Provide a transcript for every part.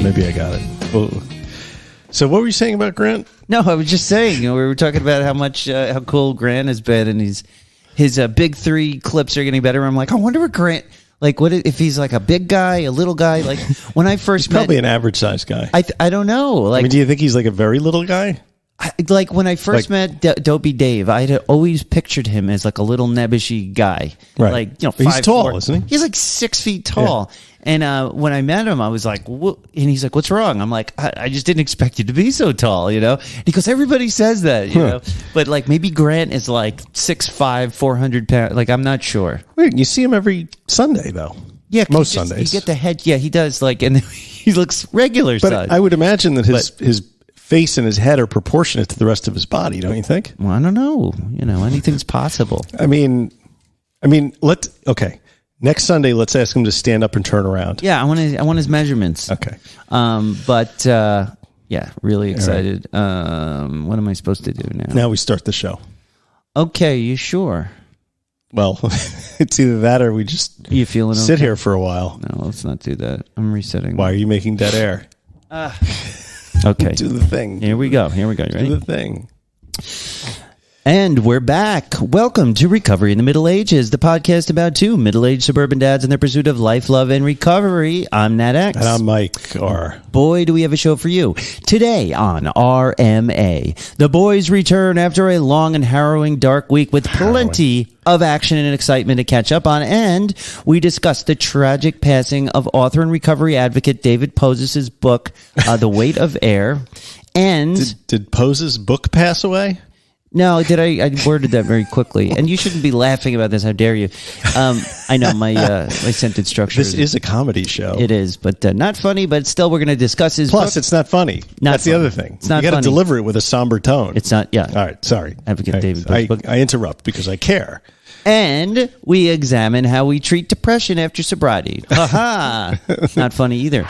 Maybe I got it. Oh. So what were you saying about Grant? No, I was just saying, we were talking about how cool Grant has been, and his big three clips are getting better. I'm like, I wonder what Grant, like, what if he's like a big guy, a little guy? Like when I first met, probably an average size guy. I don't know. Like, I mean, do you think he's like a very little guy? Like when I first met Dopey Dave, I had always pictured him as like a little nebbishy guy. Right. Like, you know, he's tall, isn't he? He's like 6 feet tall. Yeah. And when I met him, I was like, and he's like, what's wrong? I'm like, I just didn't expect you to be so tall, you know? And he goes, everybody says that, you know? But like maybe Grant is like 6'5", 400 pounds. Like, I'm not sure. Wait, you see him every Sunday, though. Yeah. Most Sundays. You get the head. Yeah, he does. Like, and he looks regular size. But I would imagine that his face and his head are proportionate to the rest of his body, don't you think? Well, I don't know. You know, anything's possible. I mean, okay. Next Sunday, let's ask him to stand up and turn around. Yeah, I want his measurements. Okay. Yeah, really excited. Right. What am I supposed to do now? Now we start the show. Okay, you sure? Well, it's either that or we just sit here for a while. No, let's not do that. I'm resetting. Why are you making dead air? Okay. Do the thing. Here we go. You ready? Do the thing. And we're back. Welcome to Recovery in the Middle Ages, the podcast about two middle-aged suburban dads in their pursuit of life, love, and recovery. I'm Nat X. And I'm Mike R. Boy, do we have a show for you. Today on RMA, the boys return after a long and harrowing dark week with plenty of action and excitement to catch up on. And we discuss the tragic passing of author and recovery advocate David Poses's book, The Weight of Air. And did Pose's book pass away? No, I worded that very quickly, and you shouldn't be laughing about this. How dare you? I know my sentence structure. This is a comedy show. It is, but not funny. But still, we're going to discuss his. Plus, book. It's not funny. That's the other thing. It's not. You got to deliver it with a somber tone. It's not. Yeah. All right. Sorry, Advocate David. I interrupt because I care. And we examine how we treat depression after sobriety. Ha Not funny either.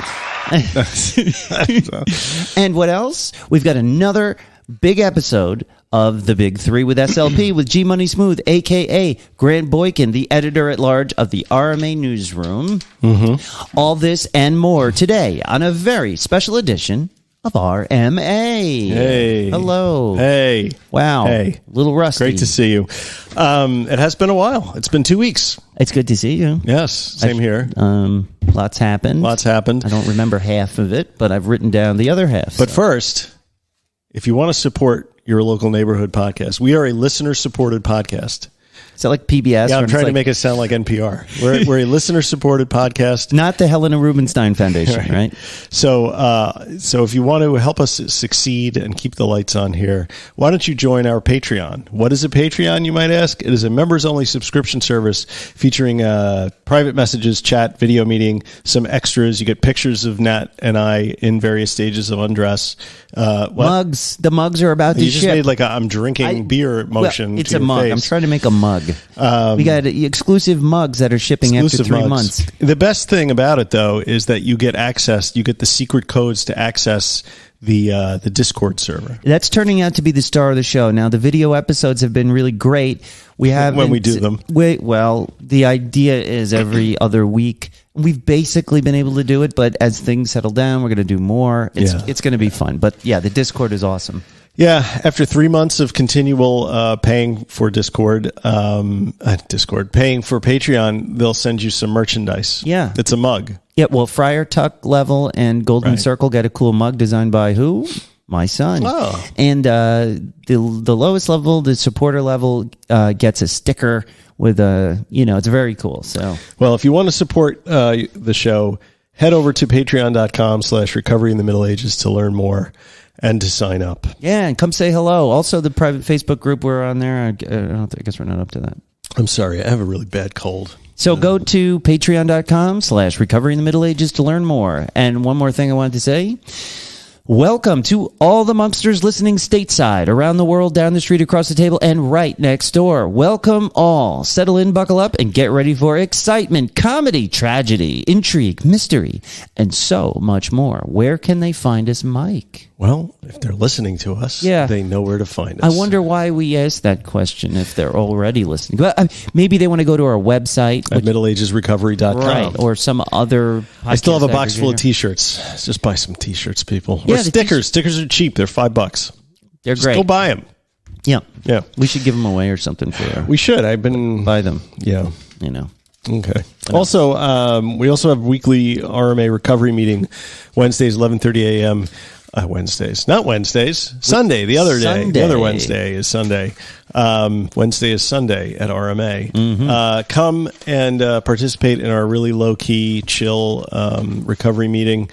And what else? We've got another big episode of The Big Three with SLP with G Money Smooth, a.k.a. Grant Boykin, the editor-at-large of the RMA Newsroom. Mm-hmm. All this and more today on a very special edition of RMA. Hey. Hello. Hey. Wow. Hey. Little rusty. Great to see you. It has been a while. It's been 2 weeks. It's good to see you. Yes. Same here. Lots happened. I don't remember half of it, but I've written down the other half. But first, if you want to support your local neighborhood podcast, we are a listener-supported podcast. Is that like PBS? Yeah, I'm trying to make it sound like NPR. We're a listener-supported podcast. Not the Helena Rubinstein Foundation, right? So if you want to help us succeed and keep the lights on here, why don't you join our Patreon? What is a Patreon, you might ask? It is a members-only subscription service featuring private messages, chat, video meeting, some extras. You get pictures of Nat and I in various stages of undress. Mugs. The mugs are about to ship. You just made like a I'm drinking beer motion. Well, it's to a your mug. face. I'm trying to make a mug. We got exclusive mugs that are shipping after 3 months. The best thing about it, though, is that you get access. You get the secret codes to access the Discord server. That's turning out to be the star of the show. Now, the video episodes have been really great. When we do them. Well, the idea is every other week. We've basically been able to do it, but as things settle down, we're going to do more. It's going to be fun. But yeah, the Discord is awesome. Yeah, after 3 months of continual paying for paying for Patreon, they'll send you some merchandise. Yeah. It's a mug. Yeah, well, Friar Tuck level and Golden Circle get a cool mug designed by who? My son. Oh. And the lowest level, the supporter level, gets a sticker with it's very cool. So, well, if you want to support the show, head over to patreon.com/recovery in the Middle Ages to learn more. And to sign up. Yeah, and come say hello. Also, the private Facebook group we're on there, I guess we're not up to that. I'm sorry, I have a really bad cold. So go to patreon.com/recovery in the Middle Ages to learn more. And one more thing I wanted to say. Welcome to all the Monksters listening stateside, around the world, down the street, across the table, and right next door. Welcome all. Settle in, buckle up, and get ready for excitement, comedy, tragedy, intrigue, mystery, and so much more. Where can they find us, Mike? Well, if they're listening to us, they know where to find us. I wonder why we asked that question if they're already listening. Maybe they want to go to our website. At middleagesrecovery.com. Right, or some other podcast I still have a box full of T-shirts. Let's just buy some T-shirts, people. Yeah, or stickers. Stickers are cheap. They're $5. They're just great. Go buy them. Yeah. We should give them away or something for We should. I've been... Buy them. Yeah. You know. Okay. Also, we also have weekly RMA recovery meeting Wednesdays, 11:30 a.m. Wednesdays. Not Wednesdays. Sunday, the other day. Sunday. The other Wednesday is Sunday. Wednesday is Sunday at RMA. Mm-hmm. Come and participate in our really low-key, chill recovery meeting.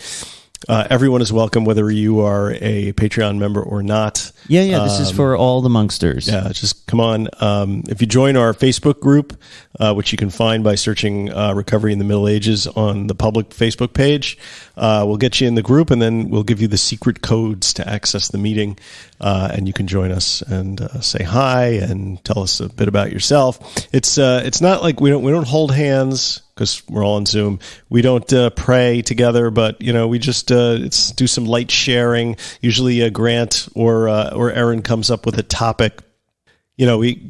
Everyone is welcome, whether you are a Patreon member or not. Yeah, this is for all the Monksters. Yeah, just come on. If you join our Facebook group, which you can find by searching Recovery in the Middle Ages on the public Facebook page, we'll get you in the group, and then we'll give you the secret codes to access the meeting, and you can join us and say hi and tell us a bit about yourself. It's not like we don't hold hands because we're all on Zoom. We don't pray together, but we just do some light sharing. Usually, Grant or Aaron comes up with a topic.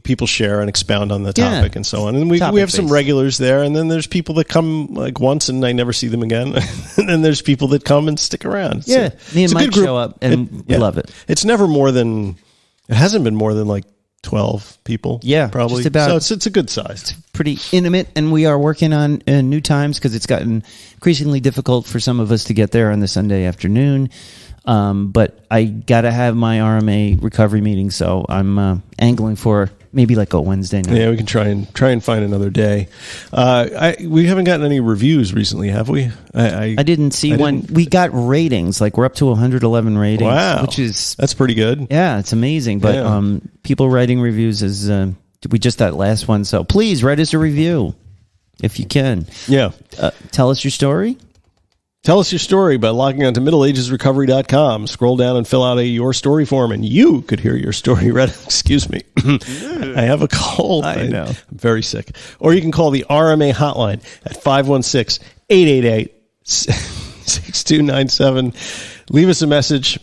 People share and expound on the topic and so on. And we have some regulars there, and then there's people that come like once and I never see them again. And then there's people that come and stick around. Me and Mike show up and we love it. It hasn't been more than like 12 people. Yeah, probably. Just about, so it's a good size. It's pretty intimate, and we are working on new times because it's gotten increasingly difficult for some of us to get there on the Sunday afternoon. But I got to have my RMA recovery meeting, so I'm angling for maybe like a Wednesday night. Yeah, we can try and find another day. We haven't gotten any reviews recently, have we? I didn't see one. We got ratings, like we're up to 111 ratings. Wow, that's pretty good. Yeah, it's amazing. But people writing reviews is we just that last one. So please write us a review if you can. Yeah, tell us your story. Tell us your story by logging on to middleagesrecovery.com. Scroll down and fill out a Your Story form, and you could hear your story read. Excuse me. I have a cold. I know. I'm very sick. Or you can call the RMA hotline at 516-888-6297. Leave us a message.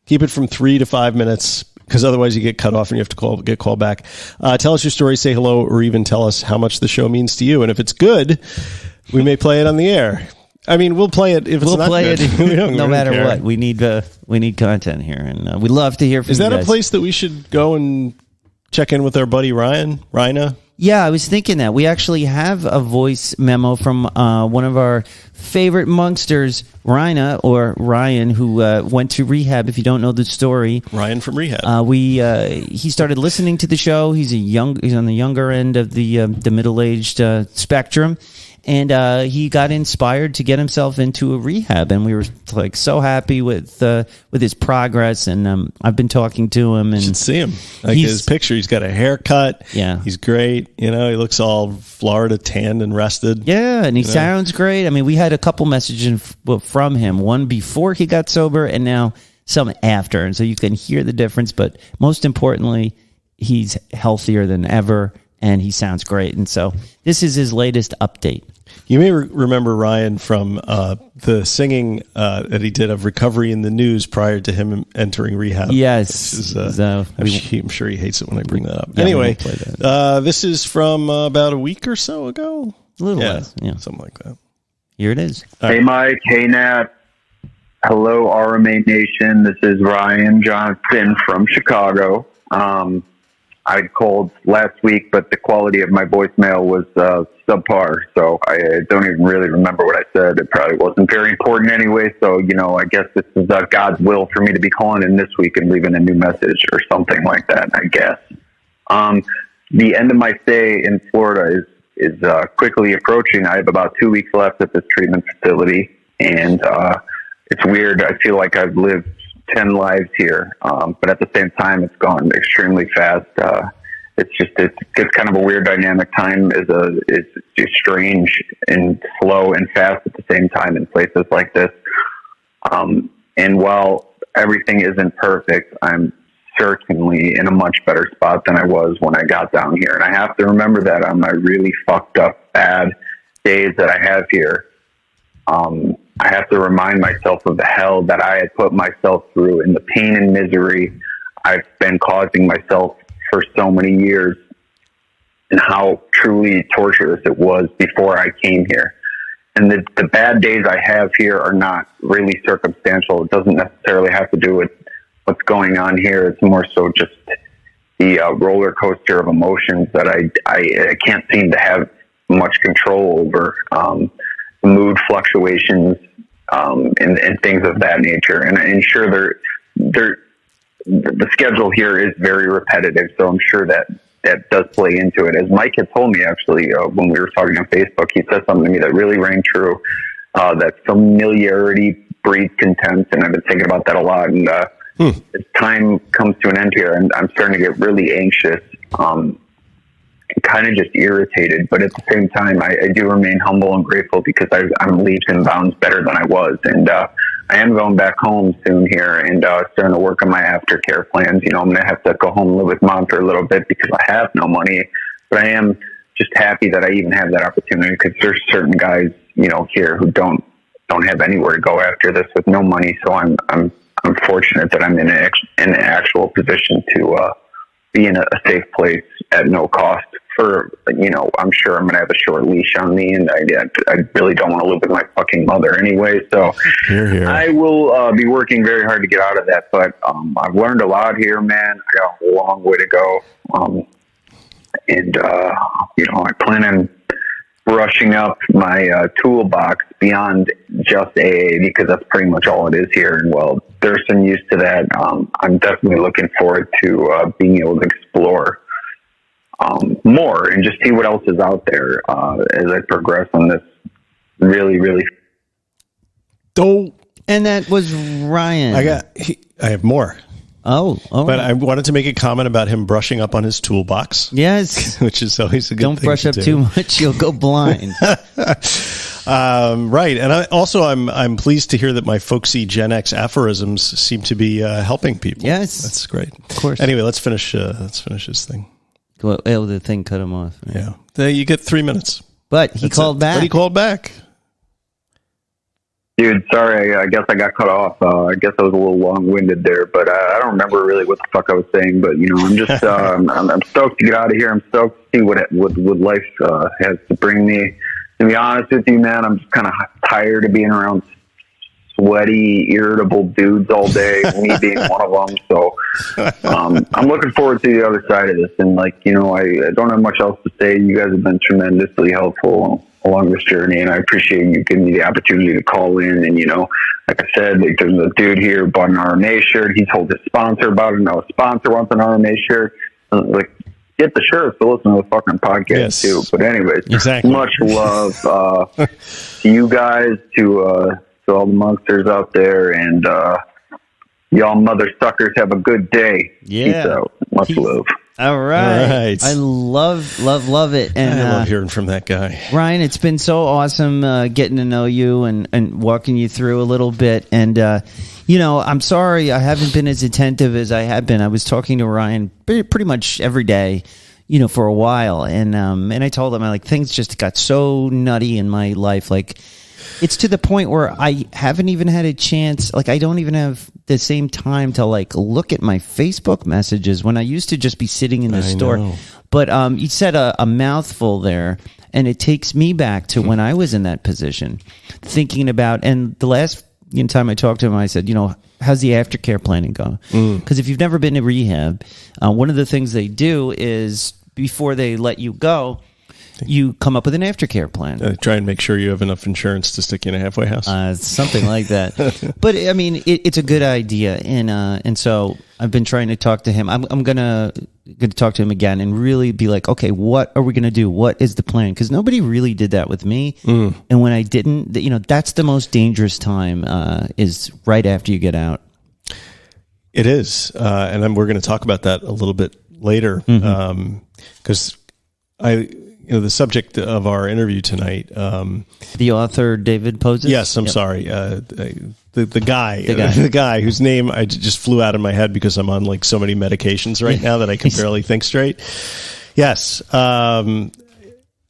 Keep it from 3 to 5 minutes, because otherwise you get cut off and you have to get called back. Tell us your story, say hello, or even tell us how much the show means to you. And if it's good, we may play it on the air. I mean, we'll play it if it's not good. No matter what. We need content here, and we'd love to hear from you guys. Is that a place that we should go and check in with our buddy Rhina? Yeah, I was thinking that. We actually have a voice memo from one of our favorite Monksters, Rhina, or Ryan, who went to rehab, if you don't know the story. Ryan from rehab. He started listening to the show. He's on the younger end of the middle-aged spectrum. And he got inspired to get himself into a rehab, and we were like so happy with his progress. And I've been talking to him, and you should see him. Like his picture, he's got a haircut. Yeah, he's great. He looks all Florida tanned and rested. Yeah, and he sounds great. I mean, we had a couple messages from him, one before he got sober, and now some after, and so you can hear the difference. But most importantly, he's healthier than ever. And he sounds great. And so this is his latest update. You may remember Ryan from the singing that he did of Recovery in the News prior to him entering rehab. Yes. I'm sure he hates it when I bring that up. Yeah, anyway, this is from about a week or so ago. A little less. Yeah. Something like that. Here it is. Hey, Mike. Hey, Nat. Hello, RMA Nation. This is Ryan Johnson from Chicago. I called last week, but the quality of my voicemail was subpar, so I don't even really remember what I said. It probably wasn't very important anyway, so, I guess this is God's will for me to be calling in this week and leaving a new message or something like that, I guess. The end of my stay in Florida is quickly approaching. I have about 2 weeks left at this treatment facility, and it's weird. I feel like I've lived 10 lives here, but at the same time, it's gone extremely fast. It's kind of a weird dynamic. Time is strange and slow and fast at the same time in places like this. And And while everything isn't perfect, I'm certainly in a much better spot than I was when I got down here. And I have to remember that on my really fucked up, bad days that I have here. I have to remind myself of the hell that I had put myself through and the pain and misery I've been causing myself for so many years, and how truly torturous it was before I came here. And the bad days I have here are not really circumstantial. It doesn't necessarily have to do with what's going on here. It's more so just the roller coaster of emotions that I can't seem to have much control over, mood fluctuations, and things of that nature. And sure, the schedule here is very repetitive, so I'm sure that does play into it. As Mike had told me, actually, when we were talking on Facebook, he said something to me that really rang true, that familiarity breeds contempt, and I've been thinking about that a lot. And as time comes to an end here, and I'm starting to get really anxious, kind of just irritated, but at the same time, I do remain humble and grateful because I'm leaps and bounds better than I was. And I am going back home soon here and starting to work on my aftercare plans. You know, I'm going to have to go home and live with mom for a little bit because I have no money, but I am just happy that I even have that opportunity, because there's certain guys, you know, here who don't have anywhere to go after this with no money. So I'm fortunate that I'm in an actual position to be in a safe place at no cost. For, you know, I'm sure I'm going to have a short leash on me, and I really don't want to live with my fucking mother anyway. So Here. I will be working very hard to get out of that. But I've learned a lot here, man. I got a long way to go. And you know, I plan on brushing up my toolbox beyond just AA, because that's pretty much all it is here. And well, there's some use to that. I'm definitely looking forward to being able to explore more and just see what else is out there as I progress on this really, really. And that was Ryan. I have more. Oh, but I wanted to make a comment about him brushing up on his toolbox. Yes, which is always a good Don't thing brush to up do. too much; you'll go blind. Right, and I'm pleased to hear that my folksy Gen X aphorisms seem to be helping people. Yes, that's great. Of course. Anyway, let's finish this thing. Well, the thing cut him off. Right? Yeah, you get 3 minutes. But he called back. But he called back. Dude, sorry, I guess I got cut off. I guess I was a little long-winded there, but I don't remember really what the fuck I was saying. But, you know, I'm just, I'm stoked to get out of here. I'm stoked to see what life has to bring me. To be honest with you, man, I'm just kind of tired of being around sweaty, irritable dudes all day, me being one of them. So I'm looking forward to the other side of this. And, like, you know, I don't have much else to say. You guys have been tremendously helpful along this journey, and I appreciate you giving me the opportunity to call in. And, you know, like I said, like, there's a dude here who bought an RMA shirt. He told his sponsor about it. Now his sponsor wants an RMA shirt. Like, get the shirts to listen to the fucking podcast too. But anyways, exactly. Much love to you guys, to all the monsters out there, and y'all mother suckers have a good day. Yeah. Peace out. Much love. All right. Right. I love it. And I love hearing from that guy. Ryan, it's been so awesome getting to know you and walking you through a little bit. And, you know, I'm sorry I haven't been as attentive as I have been. I was talking to Ryan pretty much every day, you know, for a while. And I told him, things just got so nutty in my life. Like, it's to the point where I haven't even had a chance. Like, I don't even have the same time to, like, look at my Facebook messages when I used to just be sitting in the store. Know. But you said a mouthful there, and it takes me back to when I was in that position, thinking about, and the last time I talked to him, I said, you know, how's the aftercare planning go? Because if you've never been to rehab, one of the things they do is before they let you go, you come up with an aftercare plan. Try and make sure you have enough insurance to stick you in a halfway house. Something like that. But I mean, it's a good idea, and so I've been trying to talk to him. I'm gonna talk to him again and really be like, okay, what are we gonna do? What is the plan? Because nobody really did that with me, and when I didn't, you know, that's the most dangerous time is right after you get out. It is, and then we're going to talk about that a little bit later, because the subject of our interview tonight. The author, David Poses? Yes, I'm sorry. The guy whose name I just flew out of my head because I'm on like so many medications right now that I can barely think straight. Yes.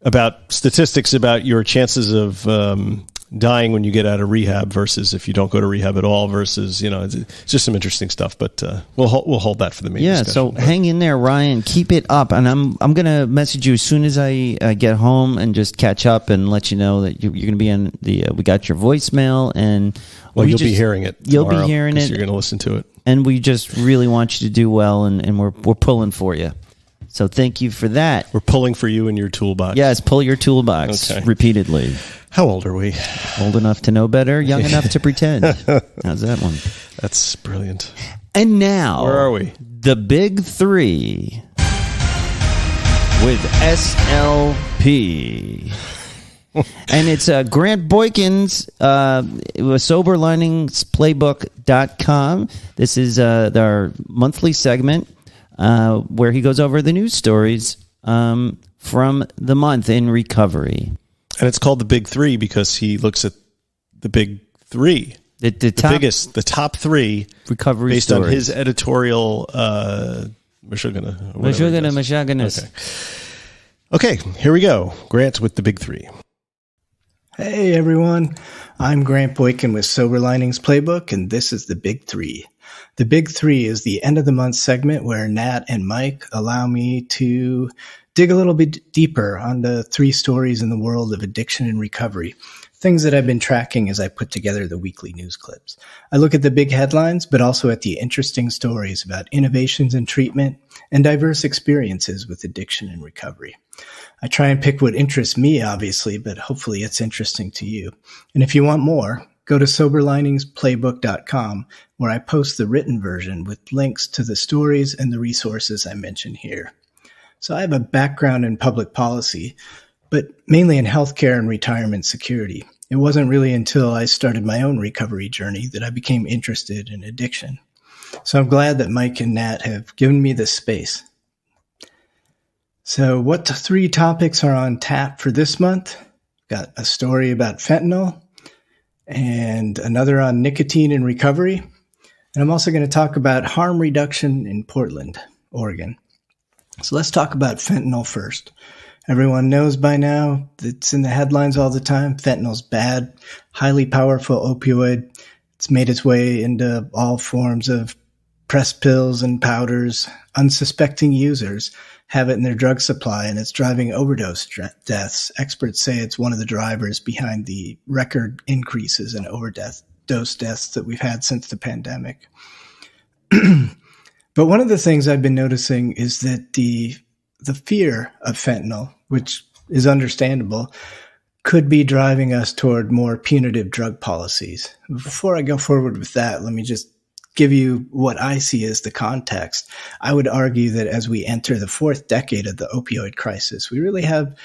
About statistics about your chances of dying when you get out of rehab versus if you don't go to rehab at all versus, it's just some interesting stuff, but we'll hold that for the main discussion. So hang in there, Ryan. Keep it up. And I'm going to message you as soon as I get home and just catch up and let you know that you're going to be on we got your voicemail and you'll be hearing it. You'll be hearing it. You're going to listen to it. And we just really want you to do well and we're pulling for you. So thank you for that. We're pulling for you in your toolbox. Yes, pull your toolbox repeatedly. How old are we? Old enough to know better, young enough to pretend. How's that one? That's brilliant. And now, where are we? The Big Three with SLP. And it's Grant Boykins, soberliningsplaybook.com. This is our monthly segment where he goes over the news stories from the month in recovery. And it's called the Big Three because he looks at the big three. The top three recovery based stories. on his editorial Okay, here we go. Grant with the Big Three. Hey everyone, I'm Grant Boykin with Sober Linings Playbook, and this is the Big Three. The Big Three is the end of the month segment where Nat and Mike allow me to dig a little bit deeper on the three stories in the world of addiction and recovery, things that I've been tracking as I put together the weekly news clips. I look at the big headlines, but also at the interesting stories about innovations in treatment and diverse experiences with addiction and recovery. I try and pick what interests me, obviously, but hopefully it's interesting to you. And if you want more, go to soberliningsplaybook.com, where I post the written version with links to the stories and the resources I mention here. So I have a background in public policy, but mainly in healthcare and retirement security. It wasn't really until I started my own recovery journey that I became interested in addiction. So I'm glad that Mike and Nat have given me this space. So what three topics are on tap for this month? Got a story about fentanyl and another on nicotine and recovery. And I'm also going to talk about harm reduction in Portland, Oregon. So let's talk about fentanyl first. Everyone knows by now, it's in the headlines all the time. Fentanyl's bad, highly powerful opioid. It's made its way into all forms of pressed pills and powders. Unsuspecting users have it in their drug supply, and it's driving overdose deaths. Experts say it's one of the drivers behind the record increases in overdose deaths that we've had since the pandemic. But one of the things I've been noticing is that the fear of fentanyl, which is understandable, could be driving us toward more punitive drug policies. Before I go forward with that, let me just give you what I see as the context. I would argue that as we enter the fourth decade of the opioid crisis, we really have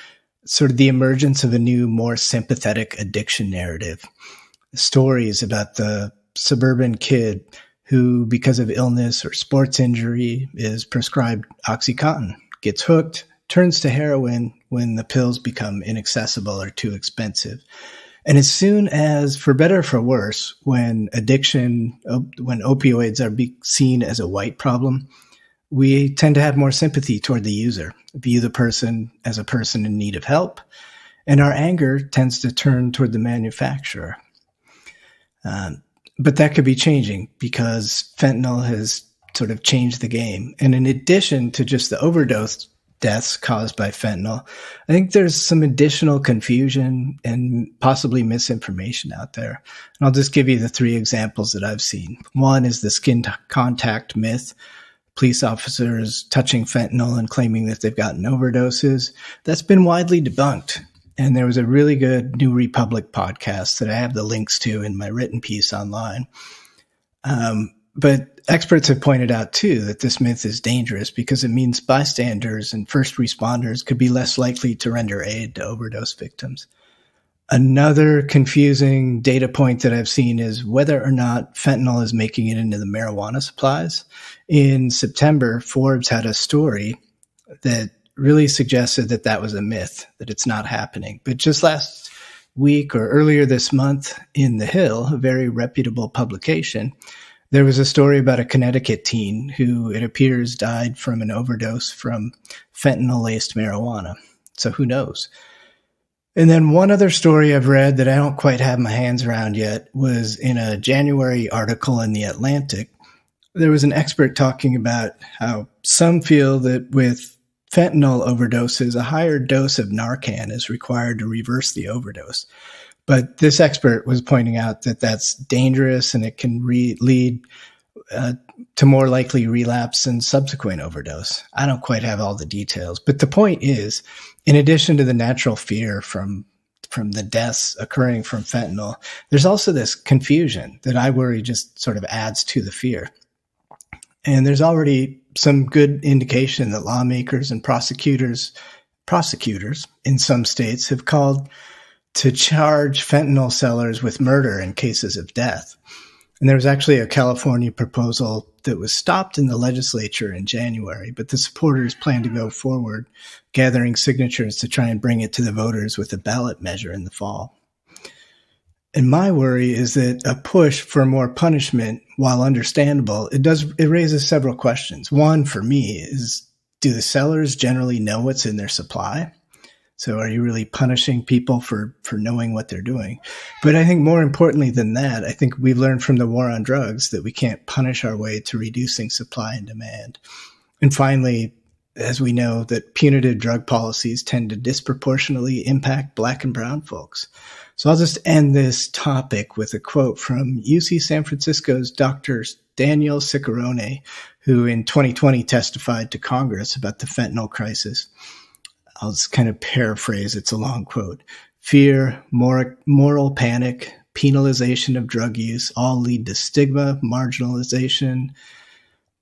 sort of the emergence of a new, more sympathetic addiction narrative. Stories about the suburban kid who, because of illness or sports injury, is prescribed OxyContin, gets hooked, turns to heroin when the pills become inaccessible or too expensive. And as soon as, for better or for worse, when opioids are seen as a white problem, we tend to have more sympathy toward the user, view the person as a person in need of help, and our anger tends to turn toward the manufacturer. But that could be changing because fentanyl has sort of changed the game. And in addition to just the overdose deaths caused by fentanyl, I think there's some additional confusion and possibly misinformation out there. And I'll just give you the three examples that I've seen. One is the skin contact myth. Police officers touching fentanyl and claiming that they've gotten overdoses. That's been widely debunked. And there was a really good New Republic podcast that I have the links to in my written piece online. But experts have pointed out, too, that this myth is dangerous because it means bystanders and first responders could be less likely to render aid to overdose victims. Another confusing data point that I've seen is whether or not fentanyl is making it into the marijuana supplies. In September, Forbes had a story that really suggested that that was a myth, that it's not happening. But just last week or earlier this month in The Hill, a very reputable publication, there was a story about a Connecticut teen who, it appears, died from an overdose from fentanyl-laced marijuana. So who knows? And then one other story I've read that I don't quite have my hands around yet was in a January article in The Atlantic. There was an expert talking about how some feel that with fentanyl overdoses, a higher dose of Narcan is required to reverse the overdose. But this expert was pointing out that that's dangerous and it can lead to more likely relapse and subsequent overdose. I don't quite have all the details, but the point is, in addition to the natural fear from the deaths occurring from fentanyl, there's also this confusion that I worry just sort of adds to the fear. And there's already some good indication that lawmakers and prosecutors in some states have called to charge fentanyl sellers with murder in cases of death. And there was actually a California proposal that was stopped in the legislature in January, but the supporters plan to go forward, gathering signatures to try and bring it to the voters with a ballot measure in the fall. And my worry is that a push for more punishment, while understandable, it raises several questions. One, for me, is do the sellers generally know what's in their supply? So are you really punishing people for knowing what they're doing? But I think more importantly than that, I think we've learned from the war on drugs that we can't punish our way to reducing supply and demand. And finally, as we know, that punitive drug policies tend to disproportionately impact Black and brown folks. So I'll just end this topic with a quote from UC San Francisco's Dr. Daniel Ciccarone, who in 2020 testified to Congress about the fentanyl crisis. I'll just kind of paraphrase. It's a long quote. Fear, moral panic, penalization of drug use all lead to stigma, marginalization,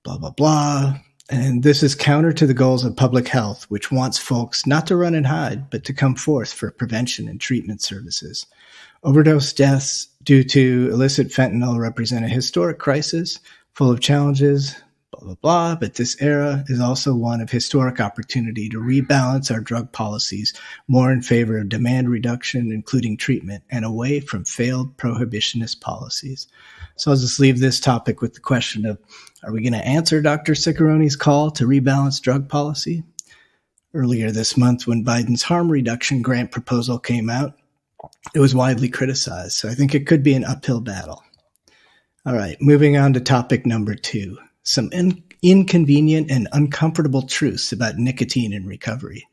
blah, blah, blah. And this is counter to the goals of public health, which wants folks not to run and hide, but to come forth for prevention and treatment services. Overdose deaths due to illicit fentanyl represent a historic crisis full of challenges, blah, blah, blah. But this era is also one of historic opportunity to rebalance our drug policies more in favor of demand reduction, including treatment, and away from failed prohibitionist policies. So I'll just leave this topic with the question of, are we going to answer Dr. Ciccarone's call to rebalance drug policy? Earlier this month, when Biden's harm reduction grant proposal came out, it was widely criticized. So I think it could be an uphill battle. All right, moving on to topic number 2, some inconvenient and uncomfortable truths about nicotine in recovery.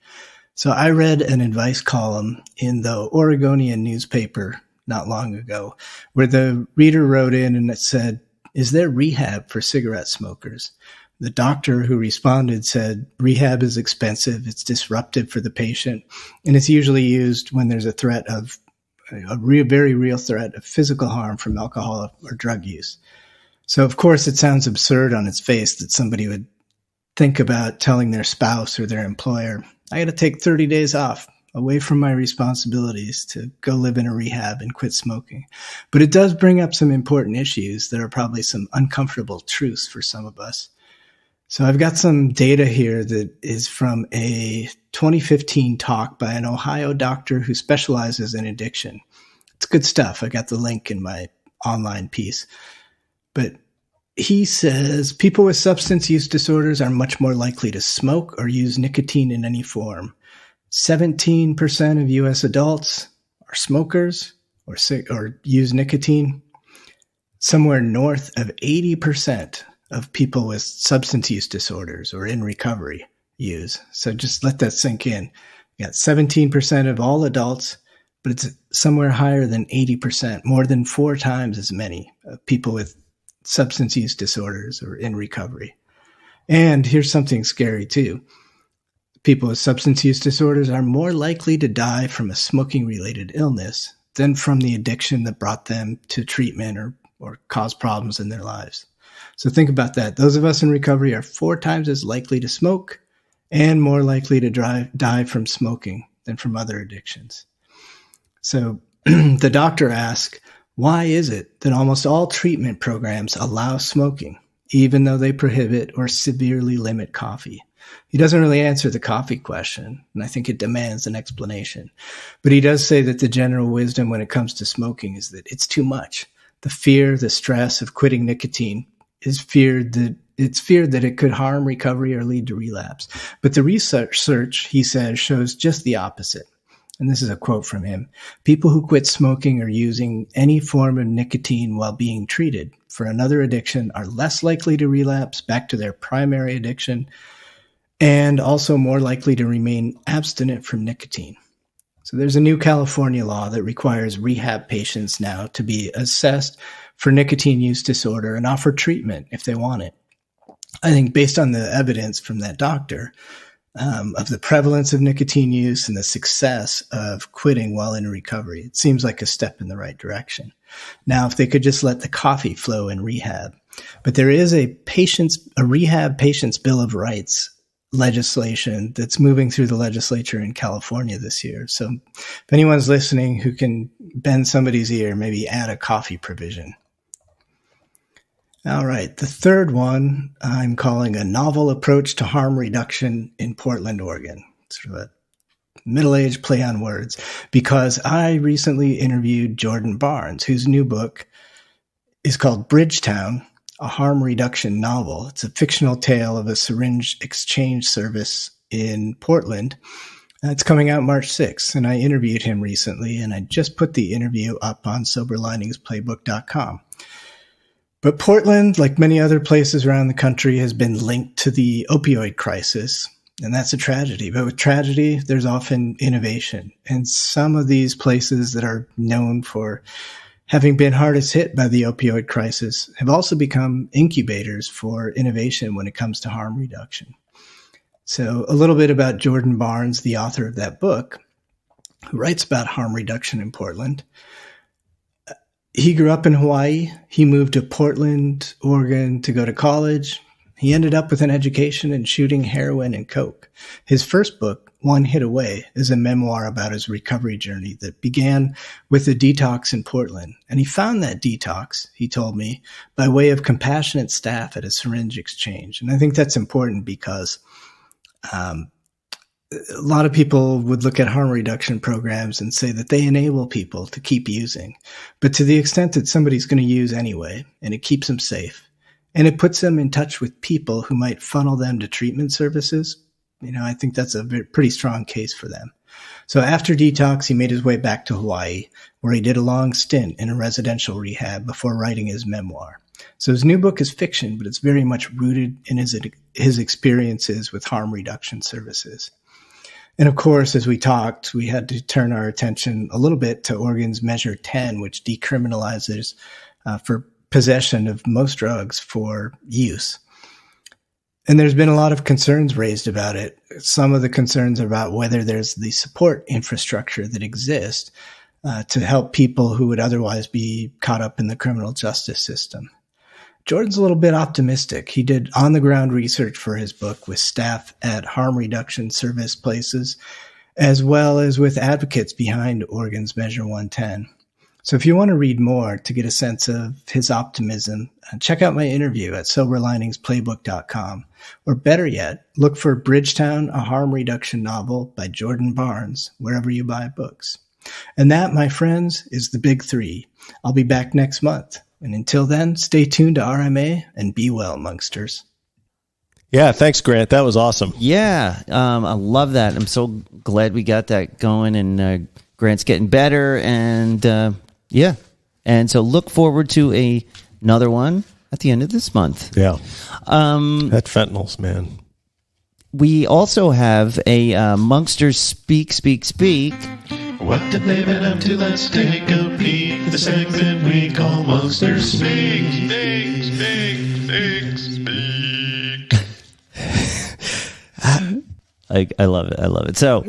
So I read an advice column in the Oregonian newspaper not long ago, where the reader wrote in and it said, "Is there rehab for cigarette smokers?" The doctor who responded said, "Rehab is expensive, it's disruptive for the patient, and it's usually used when there's a threat of very real threat of physical harm from alcohol or drug use." So of course it sounds absurd on its face that somebody would think about telling their spouse or their employer, "I got to take 30 days off away from my responsibilities to go live in a rehab and quit smoking." But it does bring up some important issues that are probably some uncomfortable truths for some of us. So I've got some data here that is from a 2015 talk by an Ohio doctor who specializes in addiction. It's good stuff. I got the link in my online piece. But he says people with substance use disorders are much more likely to smoke or use nicotine in any form. 17% of U.S. adults are smokers or use nicotine. Somewhere north of 80% of people with substance use disorders or in recovery use. So just let that sink in. You got 17% of all adults, but it's somewhere higher than 80%, more than 4 times as many people with substance use disorders or in recovery. And here's something scary too. People with substance use disorders are more likely to die from a smoking-related illness than from the addiction that brought them to treatment or caused problems in their lives. So think about that. Those of us in recovery are 4 times as likely to smoke and more likely to die from smoking than from other addictions. So the doctor asked, why is it that almost all treatment programs allow smoking, even though they prohibit or severely limit coffee? He doesn't really answer the coffee question, and I think it demands an explanation. But he does say that the general wisdom when it comes to smoking is that it's too much. The fear, the stress of quitting nicotine is feared that it could harm recovery or lead to relapse. But the research, he says, shows just the opposite. And this is a quote from him. People who quit smoking or using any form of nicotine while being treated for another addiction are less likely to relapse back to their primary addiction and also more likely to remain abstinent from nicotine. So there's a new California law that requires rehab patients now to be assessed for nicotine use disorder and offered treatment if they want it. I think based on the evidence from that doctor of the prevalence of nicotine use and the success of quitting while in recovery, it seems like a step in the right direction. Now, if they could just let the coffee flow in rehab. But there is a rehab patient's Bill of Rights legislation that's moving through the legislature in California this year. So if anyone's listening who can bend somebody's ear, maybe add a coffee provision. All right. The third one I'm calling a novel approach to harm reduction in Portland, Oregon. Sort of a middle-aged play on words, because I recently interviewed Jordan Barnes, whose new book is called Bridgetown, a harm reduction novel. It's a fictional tale of a syringe exchange service in Portland. It's coming out March 6th, and I interviewed him recently, and I just put the interview up on SoberLiningsPlaybook.com. But Portland, like many other places around the country, has been linked to the opioid crisis, and that's a tragedy. But with tragedy, there's often innovation. And some of these places that are known for having been hardest hit by the opioid crisis have also become incubators for innovation when it comes to harm reduction. So a little bit about Jordan Barnes, the author of that book, who writes about harm reduction in Portland. He grew up in Hawaii. He moved to Portland, Oregon to go to college. He ended up with an education in shooting heroin and coke. His first book, One Hit Away, is a memoir about his recovery journey that began with a detox in Portland. And he found that detox, he told me, by way of compassionate staff at a syringe exchange. And I think that's important because a lot of people would look at harm reduction programs and say that they enable people to keep using. But to the extent that somebody's going to use anyway, and it keeps them safe, and it puts them in touch with people who might funnel them to treatment services, I think that's a pretty strong case for them. So after detox, he made his way back to Hawaii, where he did a long stint in a residential rehab before writing his memoir. So his new book is fiction, but it's very much rooted in his experiences with harm reduction services. And of course, as we talked, we had to turn our attention a little bit to Oregon's Measure 10, which decriminalizes for possession of most drugs for use. And there's been a lot of concerns raised about it. Some of the concerns are about whether there's the support infrastructure that exists to help people who would otherwise be caught up in the criminal justice system. Jordan's a little bit optimistic. He did on-the-ground research for his book with staff at harm reduction service places, as well as with advocates behind Oregon's Measure 110. So if you want to read more to get a sense of his optimism, check out my interview at SoberLiningsPlaybook.com. Or better yet, look for Bridgetown, a harm reduction novel by Jordan Barnes, wherever you buy books. And that, my friends, is the Big Three. I'll be back next month. And until then, stay tuned to RMA and be well, Monksters. Yeah, thanks, Grant. That was awesome. Yeah, I love that. I'm so glad we got that going, and Grant's getting better. And yeah, and so look forward to another one at the end of this month. Yeah, that fentanyl's, man. We also have a Monksters Speak. What have they been up to? Let's take a peek. The segment we call Monksters Speak. I love it. So,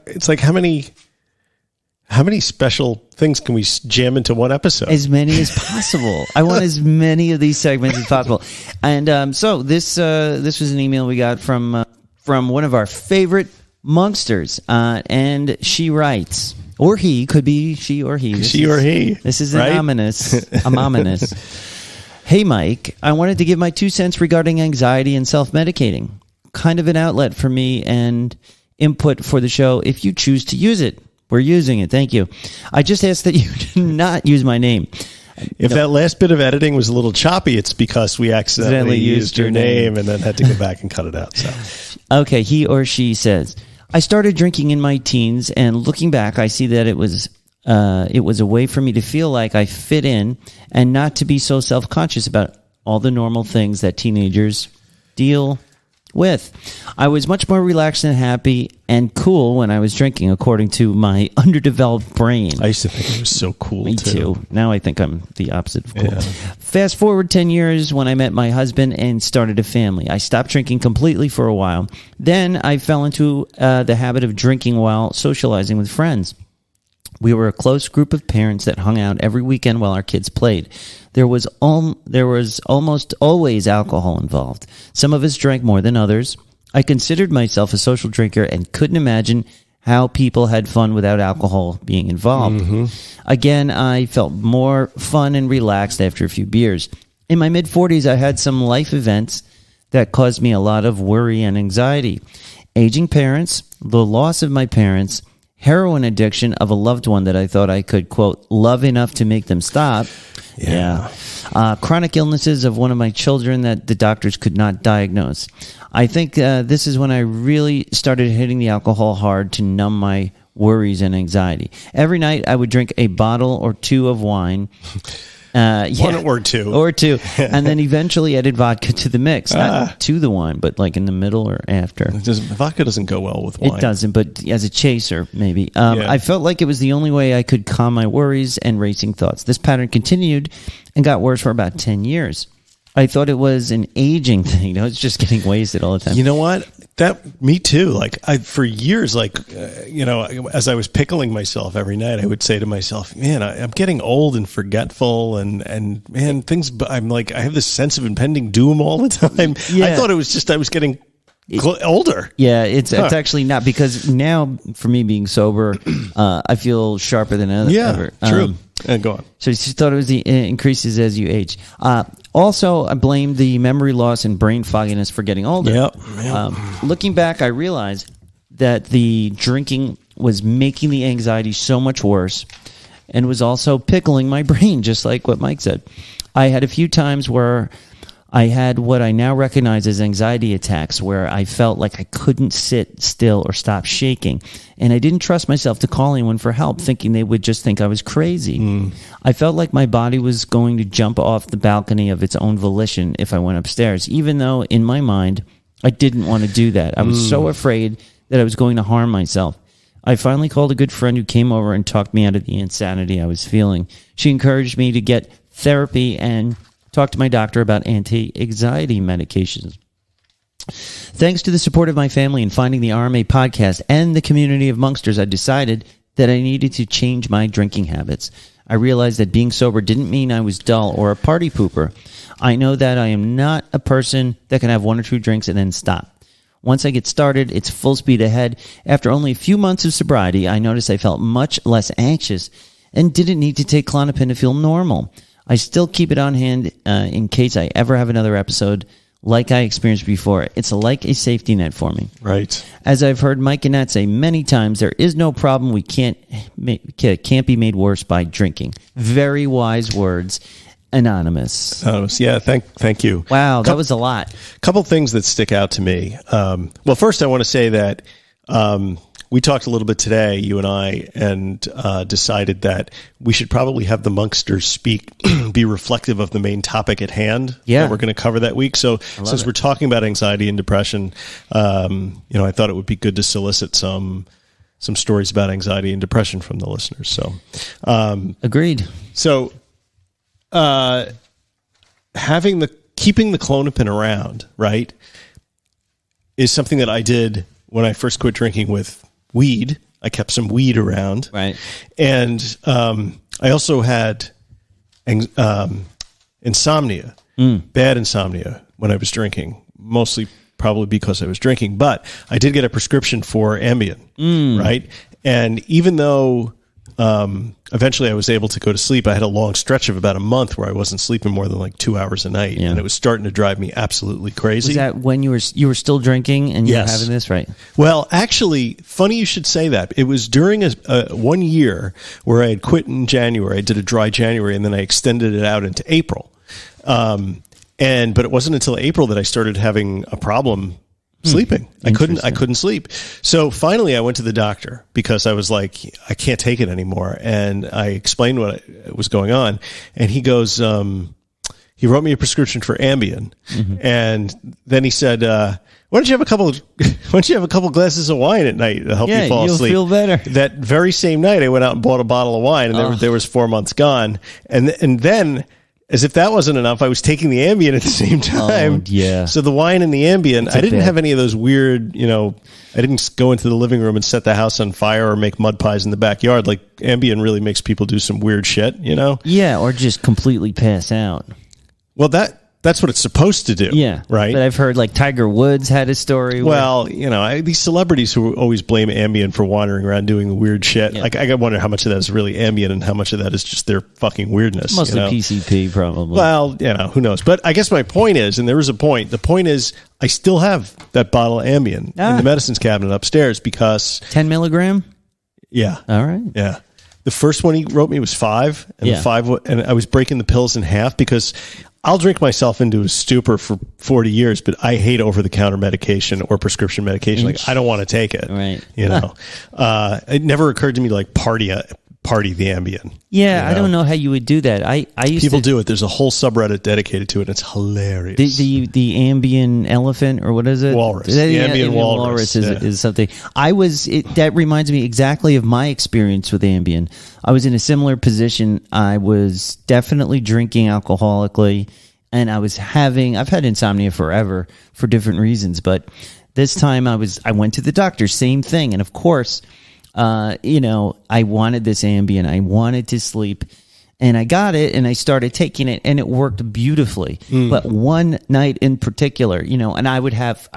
it's like how many special things can we jam into one episode? As many as possible. I want as many of these segments as possible. And so this was an email we got from one of our favorite Monksters, and she writes, or he, could be she or he. This is right? ominous. Hey, Mike, I wanted to give my 2 cents regarding anxiety and self-medicating. kind of an outlet for me and input for the show if you choose to use it. We're using it. Thank you. I just ask that you do not use my name. If that last bit of editing was a little choppy, it's because we accidentally used your name and then had to go back and cut it out. So, okay, he or she says, I started drinking in my teens, and looking back, I see that it was a way for me to feel like I fit in and not to be so self-conscious about all the normal things that teenagers deal with. I was much more relaxed and happy and cool when I was drinking, according to my underdeveloped brain. I used to think it was so cool, Me too. Now I think I'm the opposite of cool. Yeah. Fast forward 10 years when I met my husband and started a family. I stopped drinking completely for a while. Then I fell into the habit of drinking while socializing with friends. We were a close group of parents that hung out every weekend while our kids played. There was almost always alcohol involved. Some of us drank more than others. I considered myself a social drinker and couldn't imagine how people had fun without alcohol being involved. Mm-hmm. Again, I felt more fun and relaxed after a few beers. In my mid-40s, I had some life events that caused me a lot of worry and anxiety. Aging parents, the loss of my parents, heroin addiction of a loved one that I thought I could, quote, love enough to make them stop. Yeah. Chronic illnesses of one of my children that the doctors could not diagnose. I think this is when I really started hitting the alcohol hard to numb my worries and anxiety. Every night I would drink a bottle or two of wine. One or two. Or two. And then eventually added vodka to the mix. Not to the wine, but like in the middle or after. Vodka doesn't go well with wine. It doesn't, but as a chaser, maybe. I felt like it was the only way I could calm my worries and racing thoughts. This pattern continued and got worse for about 10 years. I thought it was an aging thing. It's just getting wasted all the time. You know what? Me too. Like for years, as I was pickling myself every night, I would say to myself, man, I'm getting old and forgetful and man, things, I'm like, I have this sense of impending doom all the time. Yeah. I thought it was just, I was getting older. Yeah, it's actually not, because now for me being sober, I feel sharper than ever. Yeah, true. Go on. So she thought it was the increases as you age. Also, I blamed the memory loss and brain fogginess for getting older. Yep. Looking back, I realized that the drinking was making the anxiety so much worse and was also pickling my brain, just like what Mike said. I had a few times where I had what I now recognize as anxiety attacks, where I felt like I couldn't sit still or stop shaking. And I didn't trust myself to call anyone for help, thinking they would just think I was crazy. I felt like my body was going to jump off the balcony of its own volition if I went upstairs, even though in my mind, I didn't want to do that. I was so afraid that I was going to harm myself. I finally called a good friend who came over and talked me out of the insanity I was feeling. She encouraged me to get therapy and talk to my doctor about anti-anxiety medications. Thanks to the support of my family and finding the RMA podcast and the community of Monksters, I decided that I needed to change my drinking habits. I realized that being sober didn't mean I was dull or a party pooper. I know that I am not a person that can have one or two drinks and then stop. Once I get started, it's full speed ahead. After only a few months of sobriety, I noticed I felt much less anxious and didn't need to take Klonopin to feel normal. I still keep it on hand in case I ever have another episode like I experienced before. It's like a safety net for me. Right. As I've heard Mike and Nat say many times, there is no problem we can't be made worse by drinking. Very wise words. Anonymous. Yeah, thank you. Wow, that was a lot. Couple things that stick out to me. Well, first I want to say that we talked a little bit today, you and I, and decided that we should probably have the Monksters speak, be reflective of the main topic at hand that we're going to cover that week. So since we're talking about anxiety and depression, I thought it would be good to solicit some stories about anxiety and depression from the listeners. So, agreed. So, keeping the Klonopin around, right, is something that I did when I first quit drinking with weed. I kept some weed around. Right. And I also had insomnia, bad insomnia when I was drinking, mostly probably because I was drinking. But I did get a prescription for Ambien, right? And even though eventually I was able to go to sleep. I had a long stretch of about a month where I wasn't sleeping more than like 2 hours a night, and it was starting to drive me absolutely crazy. Was that when you were still drinking and you were having this, right? Well, actually, funny you should say that. It was during a 1 year where I had quit in January. I did a dry January, and then I extended it out into April. But it wasn't until April that I started having a problem sleeping. I couldn't sleep. So finally I went to the doctor because I was like, I can't take it anymore. And I explained what was going on. And he goes, he wrote me a prescription for Ambien. And then he said, why don't you have a couple glasses of wine at night to help you fall asleep? You'll feel better. That very same night I went out and bought a bottle of wine, and there was 4 months gone. And then, as if that wasn't enough, I was taking the Ambien at the same time. Oh, yeah. So the wine and the Ambien, I didn't have any of those weird, I didn't go into the living room and set the house on fire or make mud pies in the backyard. Like, Ambien really makes people do some weird shit, Yeah, or just completely pass out. Well, that's what it's supposed to do. Yeah. Right? But I've heard, like, Tiger Woods had a story. Well, these celebrities who always blame Ambien for wandering around doing weird shit. Yeah. Like, I wonder how much of that is really Ambien and how much of that is just their fucking weirdness. Mostly PCP, probably. Well, who knows? But I guess my point is, and there is a point, the point is I still have that bottle of Ambien in the medicines cabinet upstairs because... 10 milligram? Yeah. All right. Yeah. The first one he wrote me was 5, and and I was breaking the pills in half because I'll drink myself into a stupor for 40 years, but I hate over-the-counter medication or prescription medication. Like, I don't want to take it. Right. It never occurred to me to like party the Ambien. Yeah, I don't know how you would do that. I used People do it. There's a whole subreddit dedicated to it. It's hilarious. The Ambien elephant, or what is it? Walrus. The Ambien walrus is something. That reminds me exactly of my experience with Ambien. I was in a similar position. I was definitely drinking alcoholically, and I've had insomnia forever for different reasons, but this time I went to the doctor, same thing, and of course, I wanted this Ambien. I wanted to sleep, and I got it, and I started taking it, and it worked beautifully. But one night in particular, and I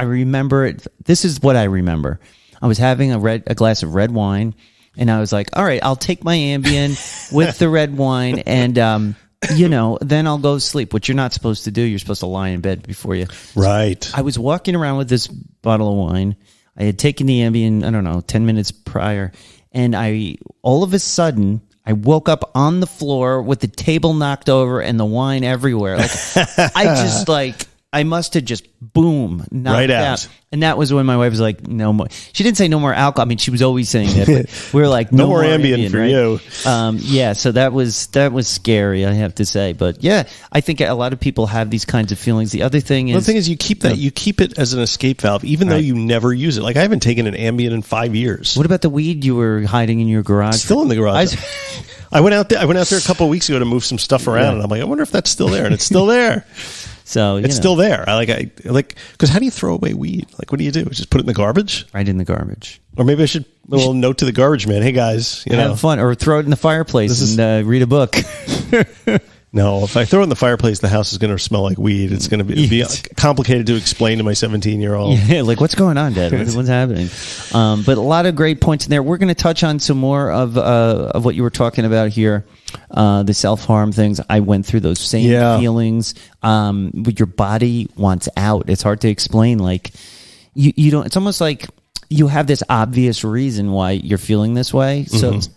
remember it. This is what I remember. I was having a glass of red wine, and I was like, all right, I'll take my Ambien with the red wine, and, then I'll go sleep, which you're not supposed to do. You're supposed to lie in bed before you. Right. I was walking around with this bottle of wine. I had taken the Ambien, 10 minutes prior, and all of a sudden, I woke up on the floor with the table knocked over and the wine everywhere. Like, I must have just knocked right out. And that was when my wife was like, no more. She didn't say no more alcohol. I mean, she was always saying that. But we were like, no more Ambien for right? you. So that was scary, I have to say. But yeah, I think a lot of people have these kinds of feelings. The other thing is, you keep it as an escape valve, even though you never use it. Like, I haven't taken an Ambien in 5 years. What about the weed you were hiding in your garage? Still in the garage. I went out there a couple of weeks ago to move some stuff around, and I'm like, I wonder if that's still there, and it's still there. So it's still there. Because how do you throw away weed? Like, what do you do? Just put it in the garbage? Right in the garbage. Or maybe I should a little note to the garbage man. Hey guys, have fun, or throw it in the fireplace and read a book. No, if I throw it in the fireplace, the house is going to smell like weed. It's going to be complicated to explain to my 17-year-old. Yeah, like, what's going on, Dad? What's happening? But a lot of great points in there. We're going to touch on some more of what you were talking about here, the self-harm things. I went through those same feelings. But your body wants out. It's hard to explain. Like, you don't. It's almost like you have this obvious reason why you're feeling this way,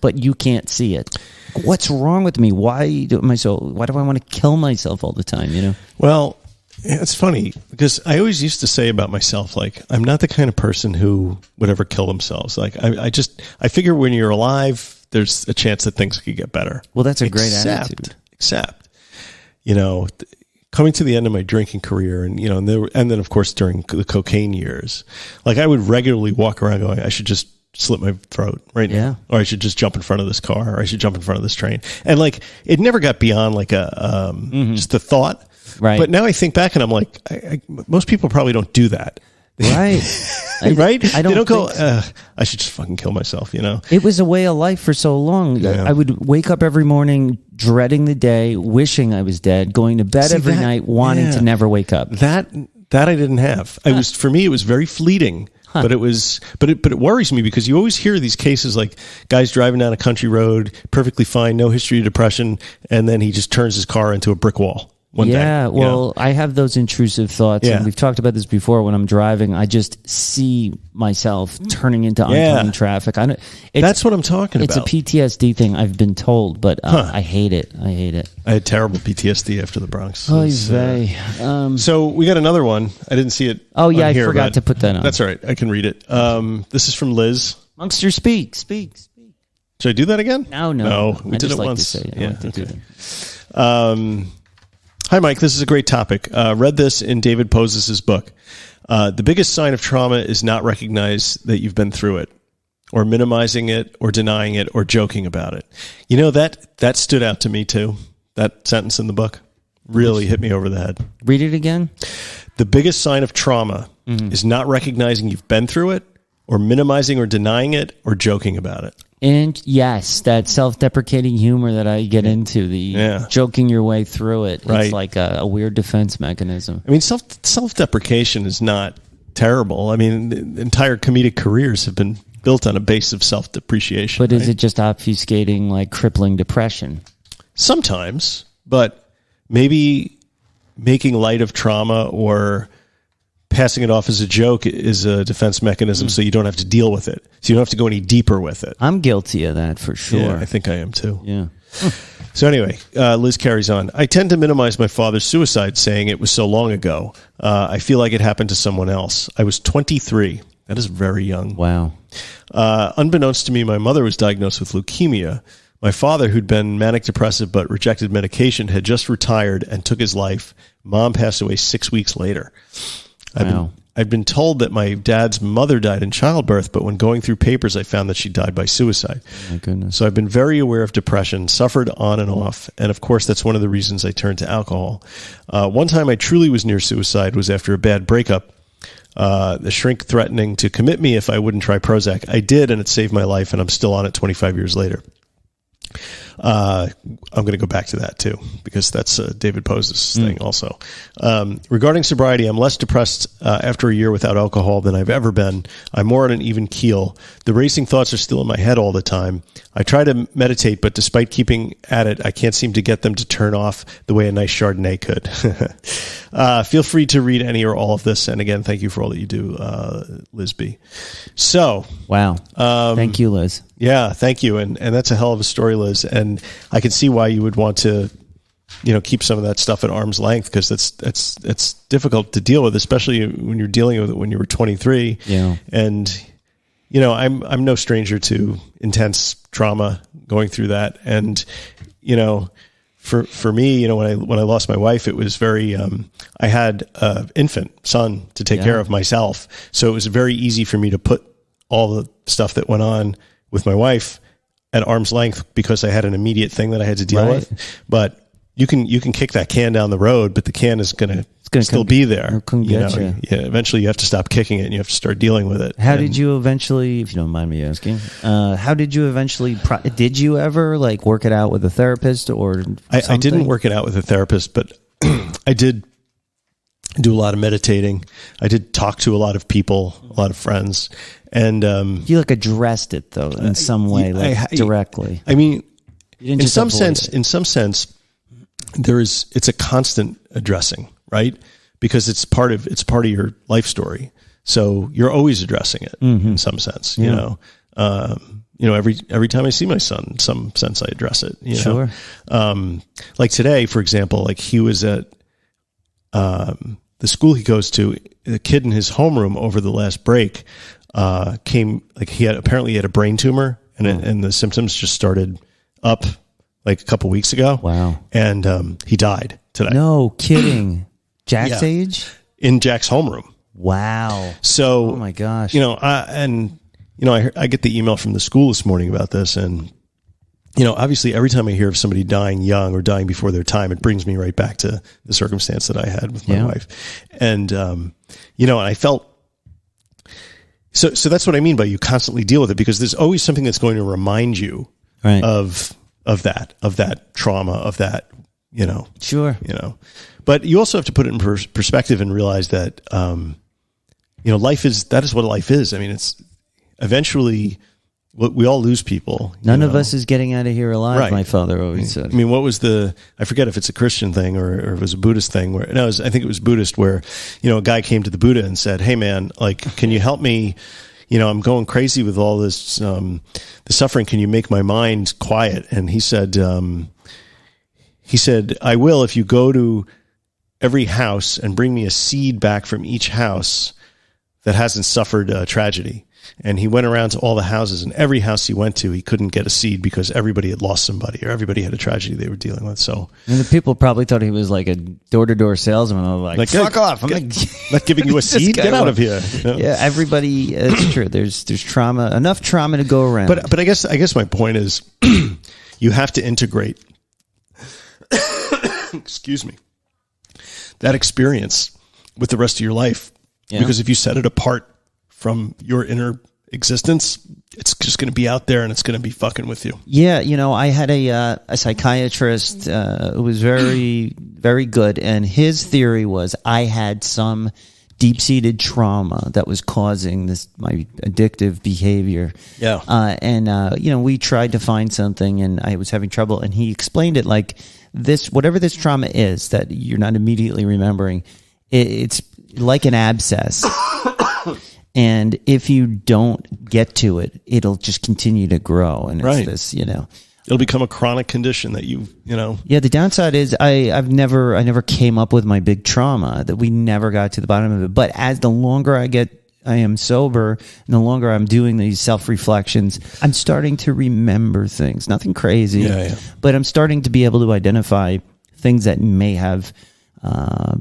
but you can't see it. What's wrong with me? Why do I want to kill myself all the time? Well, it's funny because I always used to say about myself, like, I'm not the kind of person who would ever kill themselves. Like, I figure when you're alive, there's a chance that things could get better. Well, that's a great attitude. Except, coming to the end of my drinking career, and and then of course during the cocaine years, like, I would regularly walk around going, I should just slit my throat right now, or I should just jump in front of this car, or I should jump in front of this train, and like, it never got beyond like a just the thought. Right. But now I think back and I'm like, most people probably don't do that. Right. Right? I don't go, so. I should just fucking kill myself, It was a way of life for so long. Yeah. I would wake up every morning dreading the day, wishing I was dead, going to bed every night, wanting to never wake up. That I didn't have. For me, it was very fleeting. But it worries me because you always hear these cases like guys driving down a country road, perfectly fine, no history of depression, and then he just turns his car into a brick wall. One day, well, I have those intrusive thoughts, and we've talked about this before. When I'm driving, I just see myself turning into oncoming traffic. That's what I'm talking about. It's a PTSD thing, I've been told, but I hate it. I had terrible PTSD after the Bronx. So we got another one. I didn't see it. Oh, yeah, I forgot to put that on. That's all right. I can read it. This is from Liz. Monkster, speak. Should I do that again? No. We did it once. To say it. I like to do that. Hi, Mike. This is a great topic. Read this in David Poses's book. The biggest sign of trauma is not recognize that you've been through it, or minimizing it, or denying it, or joking about it. You know, that stood out to me too. That sentence in the book really hit me over the head. Read it again. The biggest sign of trauma is not recognizing you've been through it, or minimizing or denying it, or joking about it. And yes, that self-deprecating humor that I get into, the joking your way through it. Right. It's like a weird defense mechanism. I mean, self-deprecation is not terrible. I mean, entire comedic careers have been built on a base of self-depreciation. But is it just obfuscating like crippling depression? Sometimes, but maybe making light of trauma or passing it off as a joke is a defense mechanism, so you don't have to deal with it. So you don't have to go any deeper with it. I'm guilty of that for sure. Yeah, I think I am too. Yeah. So anyway, Liz carries on. I tend to minimize my father's suicide, saying it was so long ago. I feel like it happened to someone else. I was 23. That is very young. Wow. Unbeknownst to me, my mother was diagnosed with leukemia. My father, who'd been manic depressive but rejected medication, had just retired and took his life. Mom passed away 6 weeks later. I've been told that my dad's mother died in childbirth, but when going through papers, I found that she died by suicide. My goodness. So I've been very aware of depression, suffered on and off, and of course, that's one of the reasons I turned to alcohol. One time I truly was near suicide was after a bad breakup. The shrink threatening to commit me if I wouldn't try Prozac. I did, and it saved my life, and I'm still on it 25 years later. I'm going to go back to that too, because that's David Pose's thing also. Regarding sobriety, I'm less depressed after a year without alcohol than I've ever been. I'm more on an even keel. The racing thoughts are still in my head all the time. I try to meditate, but despite keeping at it, I can't seem to get them to turn off the way a nice Chardonnay could. Feel free to read any or all of this. And again, thank you for all that you do, Liz B. So, wow. Thank you, Liz. Yeah, thank you. And that's a hell of a story, Liz. And I can see why you would want to, keep some of that stuff at arm's length, because it's difficult to deal with, especially when you're dealing with it when you were 23. Yeah. And, I'm no stranger to intense trauma, going through that. And, for me, when I lost my wife, it was very, I had an infant son to take care of myself. So it was very easy for me to put all the stuff that went on with my wife at arm's length, because I had an immediate thing that I had to deal with. But you can kick that can down the road, but the can is going to still be there. Yeah, eventually you have to stop kicking it and you have to start dealing with it. How did you eventually, if you don't mind me asking, did you ever work it out with a therapist or I didn't work it out with a therapist, but I did do a lot of meditating. I did talk to a lot of people, a lot of friends. And you addressed it though in some way, directly. I mean, in some sense, it's a constant addressing, right? Because it's part of your life story. So you're always addressing it in some sense, every time I see my son, in some sense I address it, Sure. Like today, for example, he was at, the school he goes to, the kid in his homeroom over the last break, he had a brain tumor and the symptoms just started up a couple weeks ago. Wow. And he died today. No kidding. Jack's age? In Jack's homeroom. Wow. So, oh my gosh. I get the email from the school this morning about this, and obviously every time I hear of somebody dying young or dying before their time, it brings me right back to the circumstance that I had with my wife. And and I felt so that's what I mean by you constantly deal with it, because there's always something that's going to remind you of that trauma, of that, Sure. But you also have to put it in perspective and realize that life is, that is what life is. I mean, it's eventually we all lose people. None of us is getting out of here alive, Right. my father always said. I mean, what was I forget if it's a Christian thing or if it was a Buddhist thing I think it was Buddhist where, a guy came to the Buddha and said, "Hey man, like, can you help me? I'm going crazy with all this, the suffering. Can you make my mind quiet?" And he said, "I will if you go to every house and bring me a seed back from each house that hasn't suffered a tragedy." And he went around to all the houses, and every house he went to, he couldn't get a seed because everybody had lost somebody or everybody had a tragedy they were dealing with. So, and the people probably thought he was like a door-to-door salesman. I was like, fuck off. I'm not giving you a seed. Get out of here. Yeah, everybody, it's true. There's trauma, enough trauma to go around. But I guess my point is you have to integrate, excuse me, that experience with the rest of your life. Yeah. Because if you set it apart from your inner existence, it's just going to be out there and it's going to be fucking with you. Yeah, I had a psychiatrist who was very, very good, and his theory was I had some deep-seated trauma that was causing my addictive behavior. Yeah. We tried to find something, and I was having trouble, and he explained it like this: whatever this trauma is that you're not immediately remembering, it's like an abscess. And if you don't get to it, it'll just continue to grow. And it's this, it'll become a chronic condition that Yeah. The downside is I never came up with my big trauma, that we never got to the bottom of it. But as the longer I am sober, and the longer I'm doing these self-reflections, I'm starting to remember things. Nothing crazy, but I'm starting to be able to identify things that may have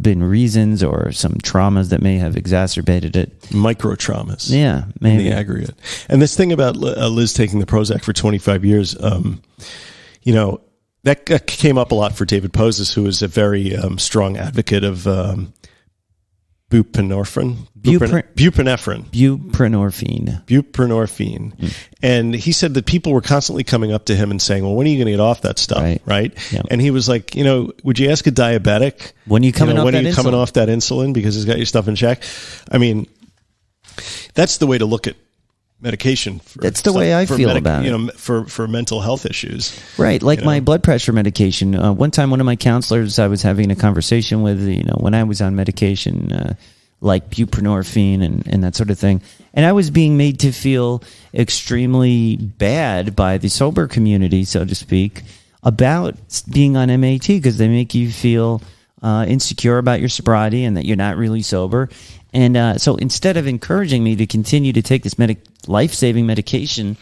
been reasons or some traumas that may have exacerbated it. Micro traumas. Yeah, maybe. In the aggregate. And this thing about Liz taking the Prozac for 25 years, that came up a lot for David Pozis, who is a very strong advocate of buprenorphine. And he said that people were constantly coming up to him and saying, "Well, when are you going to get off that stuff?" Right? Yep. And he was like, would you ask a diabetic when are you coming off that insulin because he's got your stuff in check? I mean, that's the way to look at medication. That's the way I feel about it. For mental health issues. Right. Like my blood pressure medication. One time, one of my counselors I was having a conversation with, when I was on medication, like buprenorphine and that sort of thing. And I was being made to feel extremely bad by the sober community, so to speak, about being on MAT because they make you feel insecure about your sobriety and that you're not really sober. And so instead of encouraging me to continue to take this life-saving medication,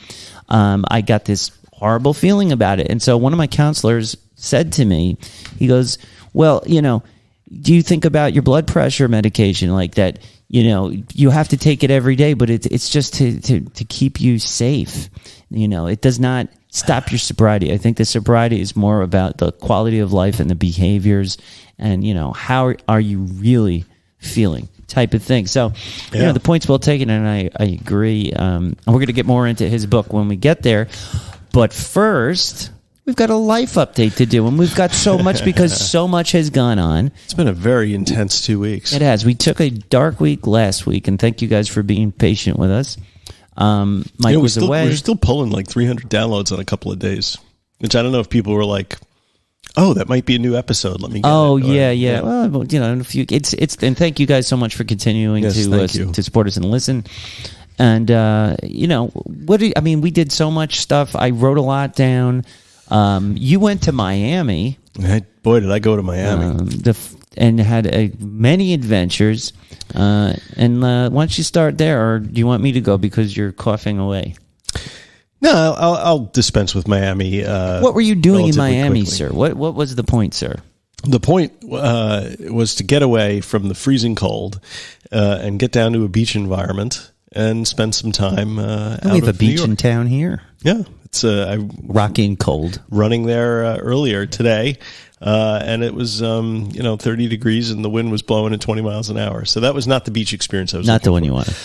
I got this horrible feeling about it. And so one of my counselors said to me, he goes, "Well, do you think about your blood pressure medication like that? You have to take it every day, but it's just to keep you safe. It does not stop your sobriety. I think the sobriety is more about the quality of life and the behaviors and, how are you really feeling type of thing." So, the point's well taken, and I agree. And we're going to get more into his book when we get there. But first, we've got a life update to do, and we've got so much because so much has gone on. It's been a very intense 2 weeks. It has. We took a dark week last week, and thank you guys for being patient with us. Mike was away. We're still pulling like 300 downloads on a couple of days, which I don't know if people were like, "Oh, that might be a new episode. Let me get it." Oh, yeah. Well, if you, and thank you guys so much for continuing to support us and listen. And we did so much stuff. I wrote a lot down. You went to Miami. Boy, did I go to Miami. And had many adventures. And why don't you start there, or do you want me to go because you're coughing away? No, I'll dispense with Miami. What were you doing in Miami, quickly. sir? What was the point, sir? The point was to get away from the freezing cold and get down to a beach environment and spend some time out we have a beach New York. in town here. Yeah, it's rocky and cold. Running there earlier today, and it was 30 degrees and the wind was blowing at 20 miles an hour. So that was not the beach experience I was. Not the one for. you wanted.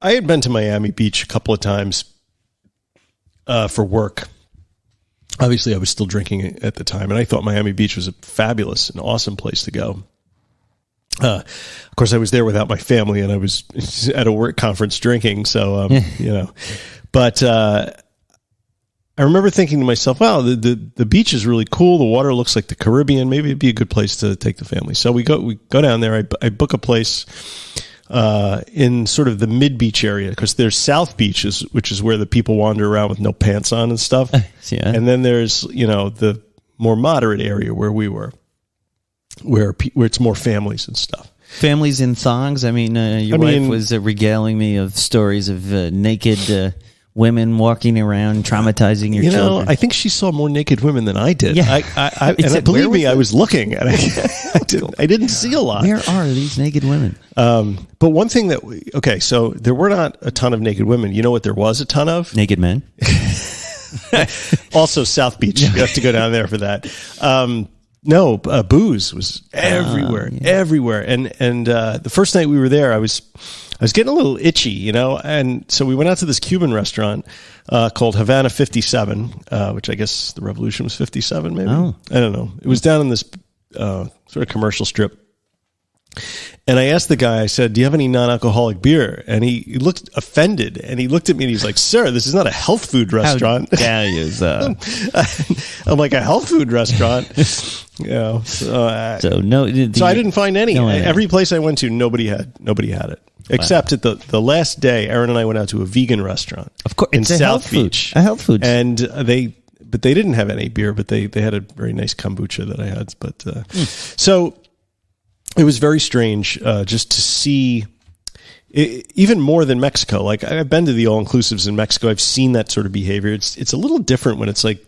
I had been to Miami Beach a couple of times for work. Obviously, I was still drinking at the time, and I thought Miami Beach was a fabulous and awesome place to go. Of course, I was there without my family, and I was at a work conference drinking. So, but I remember thinking to myself, wow, the beach is really cool. The water looks like the Caribbean. Maybe it'd be a good place to take the family. So we go down there. I book a place in sort of the mid-beach area, because there's South Beach, which is where the people wander around with no pants on and stuff. Yeah. And then there's, the more moderate area where we were, where it's more families and stuff. Families in thongs. I mean, your wife was regaling me of stories of naked women walking around, traumatizing your children. I think she saw more naked women than I did. Yeah. And believe me, I was looking, and I didn't see a lot. Where are these naked women? But one thing so there were not a ton of naked women. You know what there was a ton of? Naked men. Also South Beach. You have to go down there for that. No, booze was everywhere, everywhere. And the first night we were there, I was getting a little itchy, and so we went out to this Cuban restaurant called Havana 57, which I guess the revolution was 57, maybe. Oh. I don't know. It was down in this sort of commercial strip. And I asked the guy, I said, do you have any non-alcoholic beer? And he looked offended, and he looked at me and he's like, sir, this is not a health food restaurant. I'm like, a health food restaurant? So I didn't find any. Every place I went to, nobody had it. Except at the last day, Aaron and I went out to a vegan restaurant. Of course, in South Beach. A health food. And they didn't have any beer, but they had a very nice kombucha that I had. But so it was very strange just to see, even more than Mexico. Like, I've been to the all-inclusives in Mexico. I've seen that sort of behavior. It's a little different when it's like,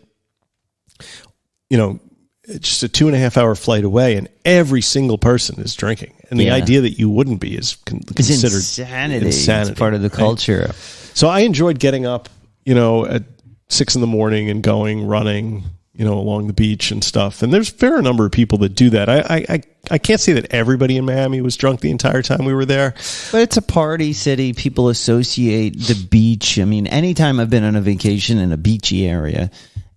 just a 2.5 hour flight away, and every single person is drinking. And the idea that you wouldn't be is considered insanity. It's part of the culture. Right? So I enjoyed getting up, at 6 a.m. and going running, along the beach and stuff. And there's a fair number of people that do that. I can't say that everybody in Miami was drunk the entire time we were there. But it's a party city. People associate the beach. I mean, anytime I've been on a vacation in a beachy area,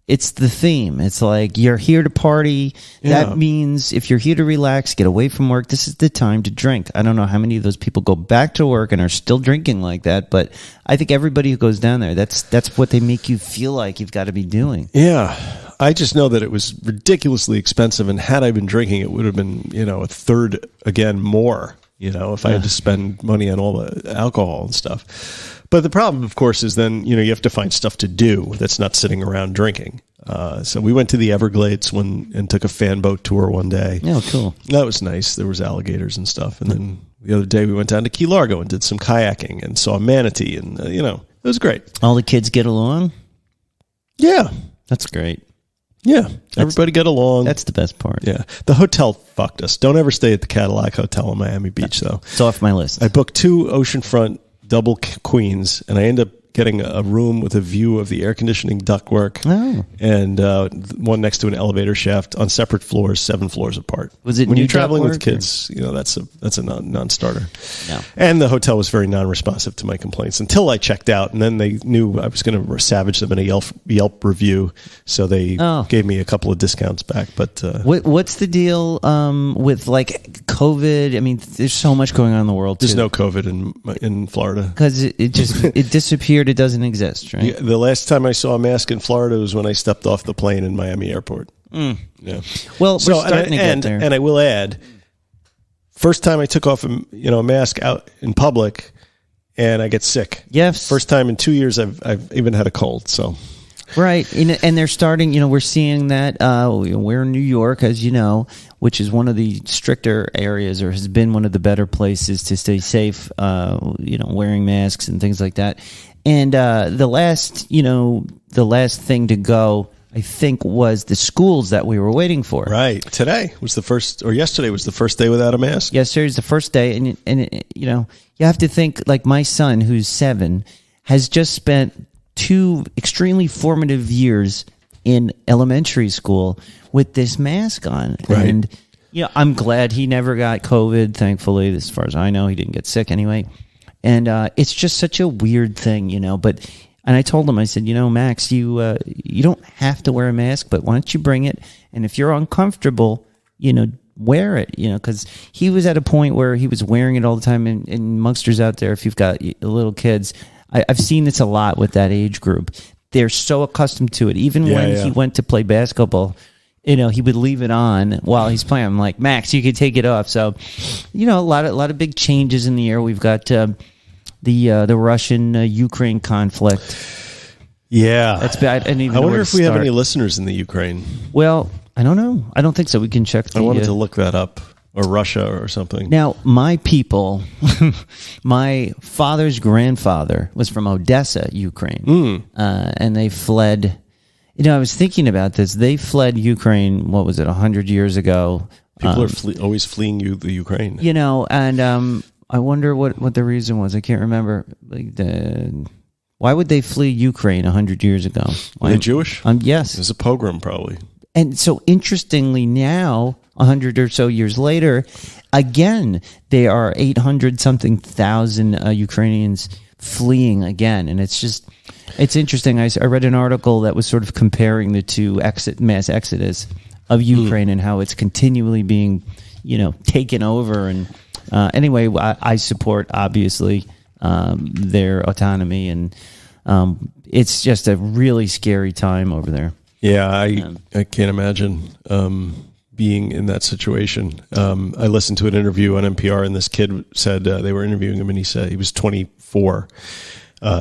it's the theme. It's like, you're here to party. Yeah. That means if you're here to relax, get away from work, this is the time to drink. I don't know how many of those people go back to work and are still drinking like that, but I think everybody who goes down there, that's what they make you feel like you've got to be doing. Yeah. I just know that it was ridiculously expensive, and had I been drinking, it would have been, a third again more, if I had to spend money on all the alcohol and stuff. But the problem, of course, is then, you have to find stuff to do that's not sitting around drinking. So we went to the Everglades and took a fan boat tour one day. Oh, cool. That was nice. There was alligators and stuff. And then the other day we went down to Key Largo and did some kayaking and saw a manatee. And, it was great. All the kids get along? Yeah. That's great. Yeah. Everybody get along. That's the best part. Yeah. The hotel fucked us. Don't ever stay at the Cadillac Hotel in Miami Beach, though. It's off my list. I booked 2 oceanfront double queens, and I end up getting a room with a view of the air conditioning ductwork, and one next to an elevator shaft on separate floors, 7 floors apart. Was it when new you're traveling with ductwork, kids? That's a non-starter. No. And the hotel was very non-responsive to my complaints until I checked out, and then they knew I was going to savage them in a Yelp review, so they gave me a couple of discounts back. But what's the deal with like COVID? I mean, there's so much going on in the world. There's no COVID in Florida because it disappeared. It doesn't exist, right? Yeah, the last time I saw a mask in Florida was when I stepped off the plane in Miami Airport. Yeah. Well, we're starting to get there. And I will add, first time I took off a mask out in public, and I get sick. Yes. First time in 2 years I've even had a cold. So. Right, and they're starting. We're seeing that. We're in New York, as you know, which is one of the stricter areas, or has been one of the better places to stay safe. Wearing masks and things like that. And the last thing to go, I think, was the schools that we were waiting for. Right. Today was the first, or yesterday was the first day without a mask. Yesterday was the first day, and you have to think, like, my son, who's 7, has just spent 2 extremely formative years in elementary school with this mask on. Right. And I'm glad he never got COVID, thankfully. As far as I know, he didn't get sick anyway. And it's just such a weird thing, and I told him, I said, Max, you don't have to wear a mask, but why don't you bring it? And if you're uncomfortable, wear it, because he was at a point where he was wearing it all the time. And youngsters out there, if you've got little kids, I've seen this a lot with that age group. They're so accustomed to it. Even when he went to play basketball, he would leave it on while he's playing. I'm like, Max, you can take it off. So, a lot of big changes in the air. We've got the Russian Ukraine conflict. Yeah, that's bad. I wonder if we have any listeners in the Ukraine. Well, I don't know. I don't think so. We can check. I wanted to look that up, or Russia, or something. Now, my people, my father's grandfather was from Odessa, Ukraine, and they fled. I was thinking about this. They fled Ukraine. What was it? 100 years ago. People are always fleeing the Ukraine. And I wonder what the reason was. I can't remember. Why would they flee Ukraine 100 years ago? Are they Jewish? Yes. It was a pogrom, probably. And so, interestingly, now, 100 or so years later, again, there are 800-something thousand Ukrainians fleeing again. And it's interesting. I read an article that was sort of comparing the two mass exodus of Ukraine and how it's continually being, taken over. And anyway, I support, obviously, their autonomy, and it's just a really scary time over there. Yeah, I can't imagine being in that situation. I listened to an interview on NPR, and this kid said they were interviewing him, and he said he was 24.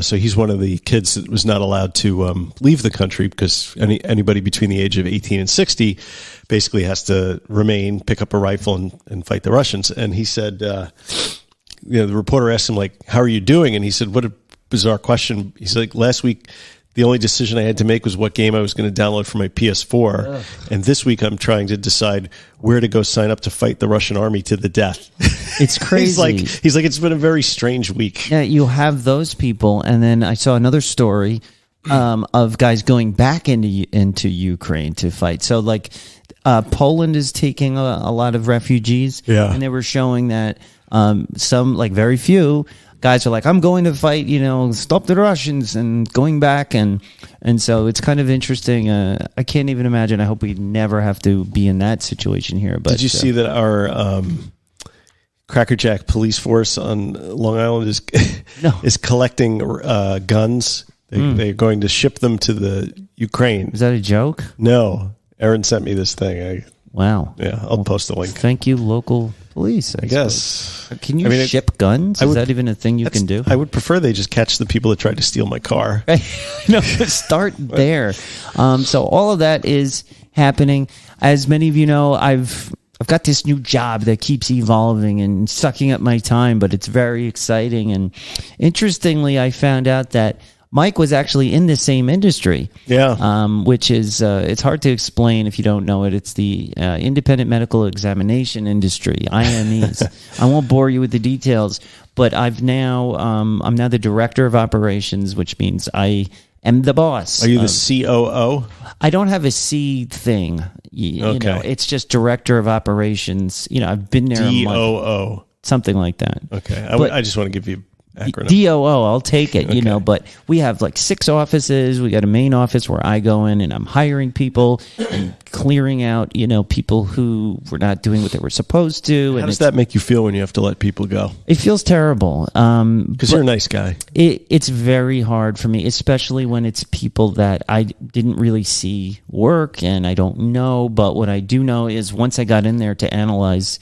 So he's one of the kids that was not allowed to leave the country, because anybody between the age of 18 and 60 basically has to remain, pick up a rifle, and fight the Russians. And he said, the reporter asked him, like, how are you doing? And he said, what a bizarre question. He's like, last week, the only decision I had to make was what game I was going to download for my PS4. Ugh. And this week I'm trying to decide where to go sign up to fight the Russian army to the death. It's crazy. he's like, it's been a very strange week. Yeah, you have those people. And then I saw another story of guys going back into Ukraine to fight. So Poland is taking a lot of refugees. Yeah. And they were showing that some, very few guys are like, I'm going to fight, stop the Russians, and going back. And so it's kind of interesting. I can't even imagine. I hope we never have to be in that situation here. But did you see that our Crackerjack police force on Long Island is collecting guns? They're going to ship them to the Ukraine. Is that a joke? No. Aaron sent me this thing. Wow. Yeah, I'll post the link. Thank you, local police, I guess. Can you ship guns? Is that even a thing you can do? I would prefer they just catch the people that tried to steal my car. No, start there. So all of that is happening. As many of you know, I've got this new job that keeps evolving and sucking up my time, but it's very exciting. And interestingly, I found out that Mike was actually in the same industry. Yeah. Which is, it's hard to explain if you don't know it. It's the independent medical examination industry, IMEs. I won't bore you with the details, but I'm now the director of operations, which means I am the boss. Are you the COO? I don't have a C thing. Okay. It's just director of operations. I've been there a month. DOO. Something like that. Okay. I just want to give you acronym. DOO, I'll take it, okay. But we have 6 offices. We got a main office where I go in and I'm hiring people and clearing out, people who were not doing what they were supposed to. How does that make you feel when you have to let people go? It feels terrible. Because you're a nice guy. It's very hard for me, especially when it's people that I didn't really see work and I don't know. But what I do know is once I got in there to analyze,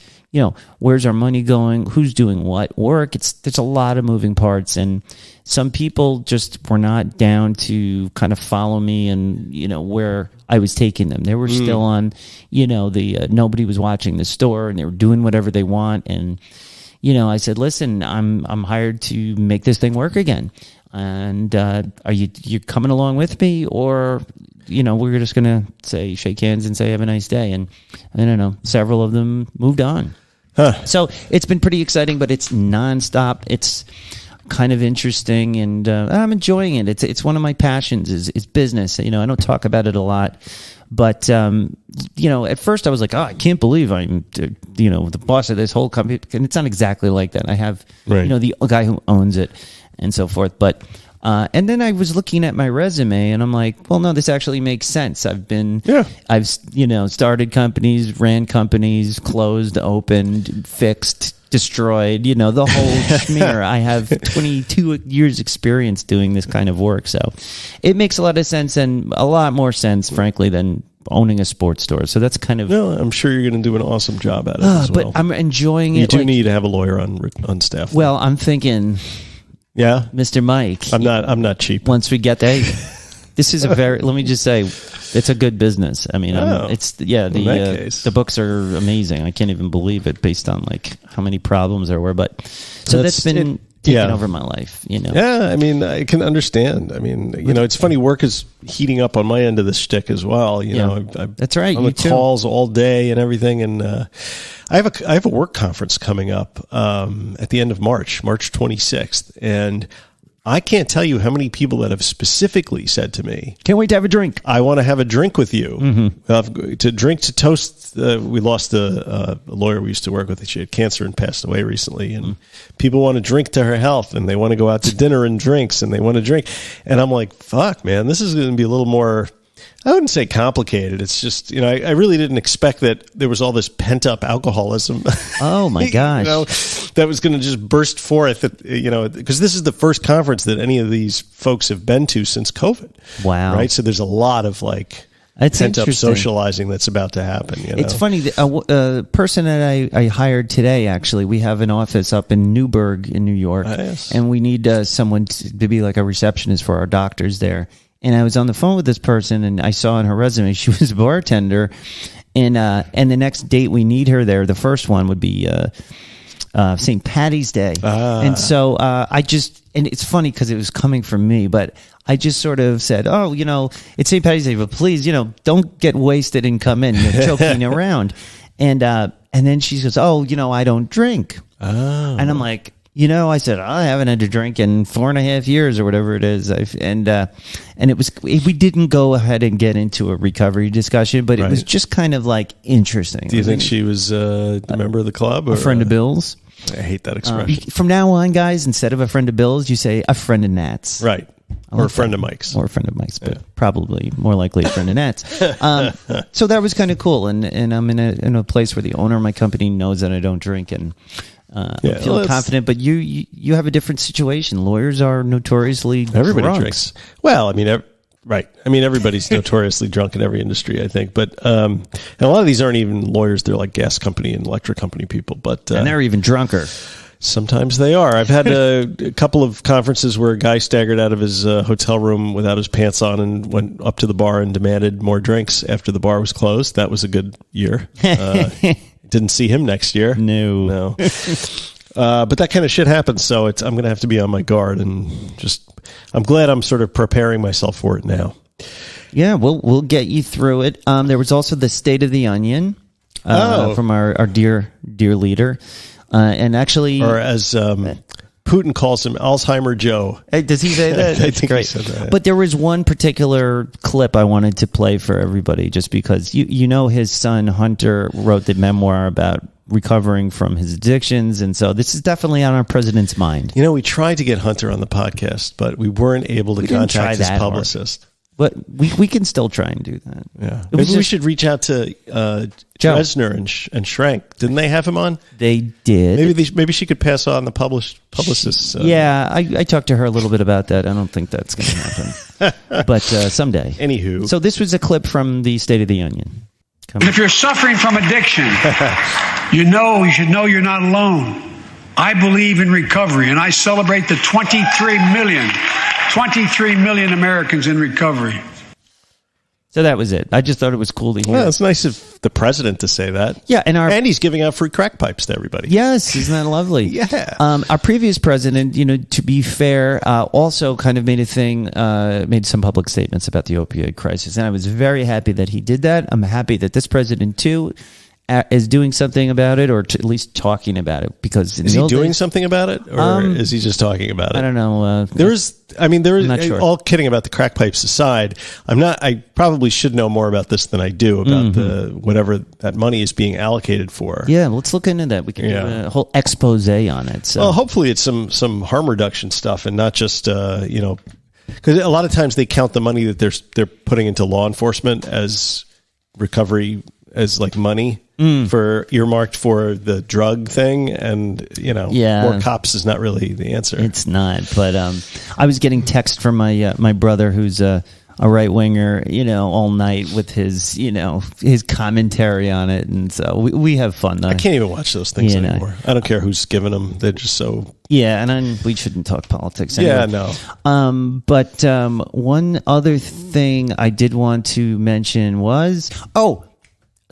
where's our money going? Who's doing what work? There's a lot of moving parts, and some people just were not down to kind of follow me and where I was taking them. They were still on, the nobody was watching the store, and they were doing whatever they want. And I said, listen, I'm hired to make this thing work again. And are you coming along with me, or we're just gonna shake hands and say have a nice day? And I don't know, several of them moved on. Huh. So it's been pretty exciting, but it's nonstop. It's kind of interesting, and I'm enjoying it. It's one of my passions is business. I don't talk about it a lot, but at first I was like, I can't believe I'm the boss of this whole company, and it's not exactly like that. I have the guy who owns it and so forth, but And then I was looking at my resume, and I'm like, well, no, this actually makes sense. I've started companies, ran companies, closed, opened, fixed, destroyed, the whole schmear. I have 22 years experience doing this kind of work. So it makes a lot of sense, and a lot more sense, frankly, than owning a sports store. So that's kind of... No, I'm sure you're going to do an awesome job at it as well. But I'm enjoying it. You do need to have a lawyer on staff. Well, I'm thinking... Yeah? Mr. Mike. I'm not cheap. Once we get there... This is let me just say, it's a good business. I mean, the books are amazing. I can't even believe it based on how many problems there were. But so that's been taken over my life, Yeah, I mean, I can understand. I mean, it's funny. Work is heating up on my end of the shtick as well. That's right. I'm on calls all day and everything, and I have a work conference coming up at the end of March 26th, and I can't tell you how many people that have specifically said to me, "Can't wait to have a drink. I want to have a drink with you." To toast. We lost a lawyer we used to work with. She had cancer and passed away recently, and people want to drink to her health, and they want to go out to dinner and drinks, and they want to drink. And I'm like, fuck, man, this is going to be a little more... I wouldn't say complicated. It's just, I really didn't expect that there was all this pent up alcoholism. Oh my gosh. That was going to just burst forth, because this is the first conference that any of these folks have been to since COVID. Wow. Right. So there's a lot of pent up socializing that's about to happen. It's funny. A person that I hired today, actually, we have an office up in Newburgh in New York, yes. And we need someone to be like a receptionist for our doctors there. And I was on the phone with this person, and I saw on her resume she was a bartender. And the next date we need her there, the first one would be St. Patty's Day. And so and it's funny because it was coming from me, but I just sort of said, oh, it's St. Patty's Day, but please, don't get wasted and come in. You're joking around. And then she goes, oh, I don't drink. Oh. And I'm like... I said, I haven't had a drink in 4.5 years or whatever it is. And it was, we didn't go ahead and get into a recovery discussion, but it was just kind of interesting. Do you think she was a member of the club? Or a friend of Bill's? I hate that expression. From now on, guys, instead of a friend of Bill's, you say a friend of Nat's. Right. Or a friend of Mike's. Or a friend of Mike's, but probably more likely a friend of Nat's. So that was kind of cool. And I'm in a place where the owner of my company knows that I don't drink, and I feel confident. But you have a different situation. Lawyers are notoriously everybody drunks. drinks. Well, I mean, right. I mean, everybody's notoriously drunk in every industry, I think. But and a lot of these aren't even lawyers. They're like gas company and electric company people. But and they're even drunker. Sometimes they are. I've had a couple of conferences where a guy staggered out of his hotel room without his pants on and went up to the bar and demanded more drinks after the bar was closed. That was a good year. Didn't see him next year. No. But that kind of shit happens, so I'm going to have to be on my guard, and I'm glad I'm sort of preparing myself for it now. Yeah, we'll get you through it. There was also the State of the Onion from our dear leader. And actually, or as Putin calls him, Alzheimer Joe. Hey, does he say that? I think great. He said that. But there was one particular clip I wanted to play for everybody, just because his son Hunter wrote the memoir about recovering from his addictions, and so this is definitely on our president's mind. We tried to get Hunter on the podcast, but we weren't able to contact his publicist. But we can still try and do that. Yeah, maybe we should reach out to Dresner and Schrank. Didn't they have him on? They did. Maybe she could pass on the publicist. Yeah, I talked to her a little bit about that. I don't think that's going to happen, but someday. Anywho, so this was a clip from the State of the Onion. If you're suffering from addiction, you should know you're not alone. I believe in recovery, and I celebrate the 23 million Americans in recovery. So that was it. I just thought it was cool to hear. Well, it's nice of the president to say that. Yeah, and he's giving out free crack pipes to everybody. Yes, isn't that lovely? Yeah. Our previous president, to be fair, also kind of made some public statements about the opioid crisis, and I was very happy that he did that. I'm happy that this president too. is doing something about it, or at least talking about it. Because is he doing something about it, or is he just talking about it? I don't know. There is, sure. all kidding about the crack pipes aside, I probably should know more about this than I do about the whatever that money is being allocated for. Yeah, let's look into that. We can do a whole expose on it. So. Well, hopefully it's some harm reduction stuff and not just, because a lot of times they count the money that they're putting into law enforcement as recovery, as like money for earmarked for the drug thing, and more cops is not really the answer. It's not, but I was getting text from my brother who's a right winger, all night with his his commentary on it, and so we have fun. Though. I can't even watch those things anymore. I don't care who's giving them; they're just so. Yeah, and then we shouldn't talk politics anyway. Yeah, no. But one other thing I did want to mention was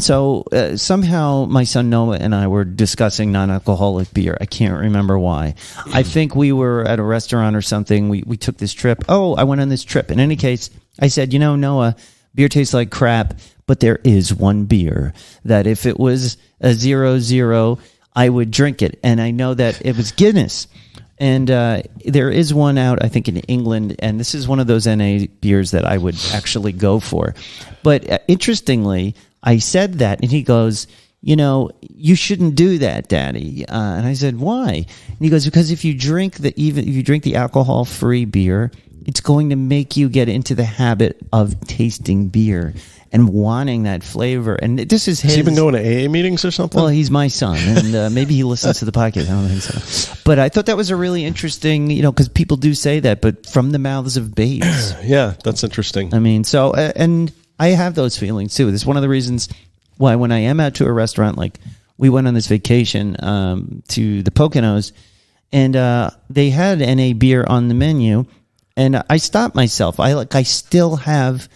So somehow my son Noah and I were discussing non-alcoholic beer. I can't remember why. I think we were at a restaurant or something. We took this trip. I went on this trip. In any case, I said, Noah, beer tastes like crap, but there is one beer that if it was a 0.0, I would drink it. And I know that it was Guinness. And there is one out, I think, in England, and this is one of those NA beers that I would actually go for. But interestingly, I said that, and he goes, you shouldn't do that, Daddy. And I said, why? And he goes, because if you drink the alcohol-free beer, it's going to make you get into the habit of tasting beer and wanting that flavor. And this is his. Has he been going to AA meetings or something? Well, he's my son, and maybe he listens to the podcast. I don't think so. But I thought that was a really interesting, because people do say that, but from the mouths of babes. Yeah, that's interesting. I mean, so, and I have those feelings too. This is one of the reasons why when I am out to a restaurant, like we went on this vacation to the Poconos, and they had NA beer on the menu, and I stopped myself. I still have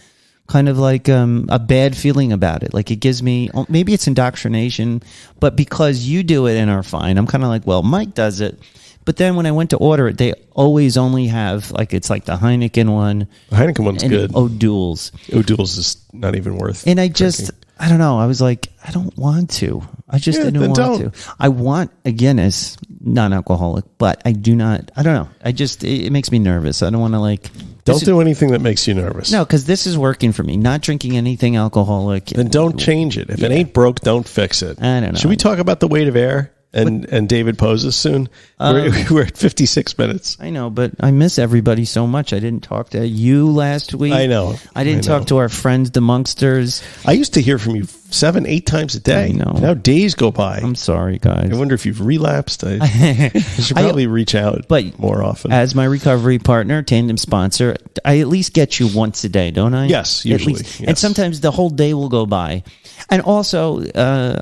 kind of like a bad feeling about it. Like it gives me, maybe it's indoctrination, but because you do it and are fine, I'm kind of like, well, Mike does it. But then when I went to order it, they always only have, it's like the Heineken one. The Heineken one's good. O'Doul's. O'Doul's is not even worth And I drinking. I don't know. I was like, I don't want to. I just didn't want to. I want a Guinness, non-alcoholic, but I do not. I don't know. It makes me nervous. I don't want to Don't do anything that makes you nervous. No, because this is working for me. Not drinking anything alcoholic. Then don't change it. If it ain't broke, don't fix it. I don't know. Should we talk about the weight of air and David Poses soon? We're at 56 minutes. I know, but I miss everybody so much. I didn't talk to you last week. I know. I didn't talk to our friends, the Monksters. I used to hear from you 7-8 times a day. I know. Now days go by. I'm sorry, guys. I wonder if you've relapsed. I should probably reach out more often. As my recovery partner, tandem sponsor, I at least get you once a day, don't I? Yes, usually. Yes. And sometimes the whole day will go by. And also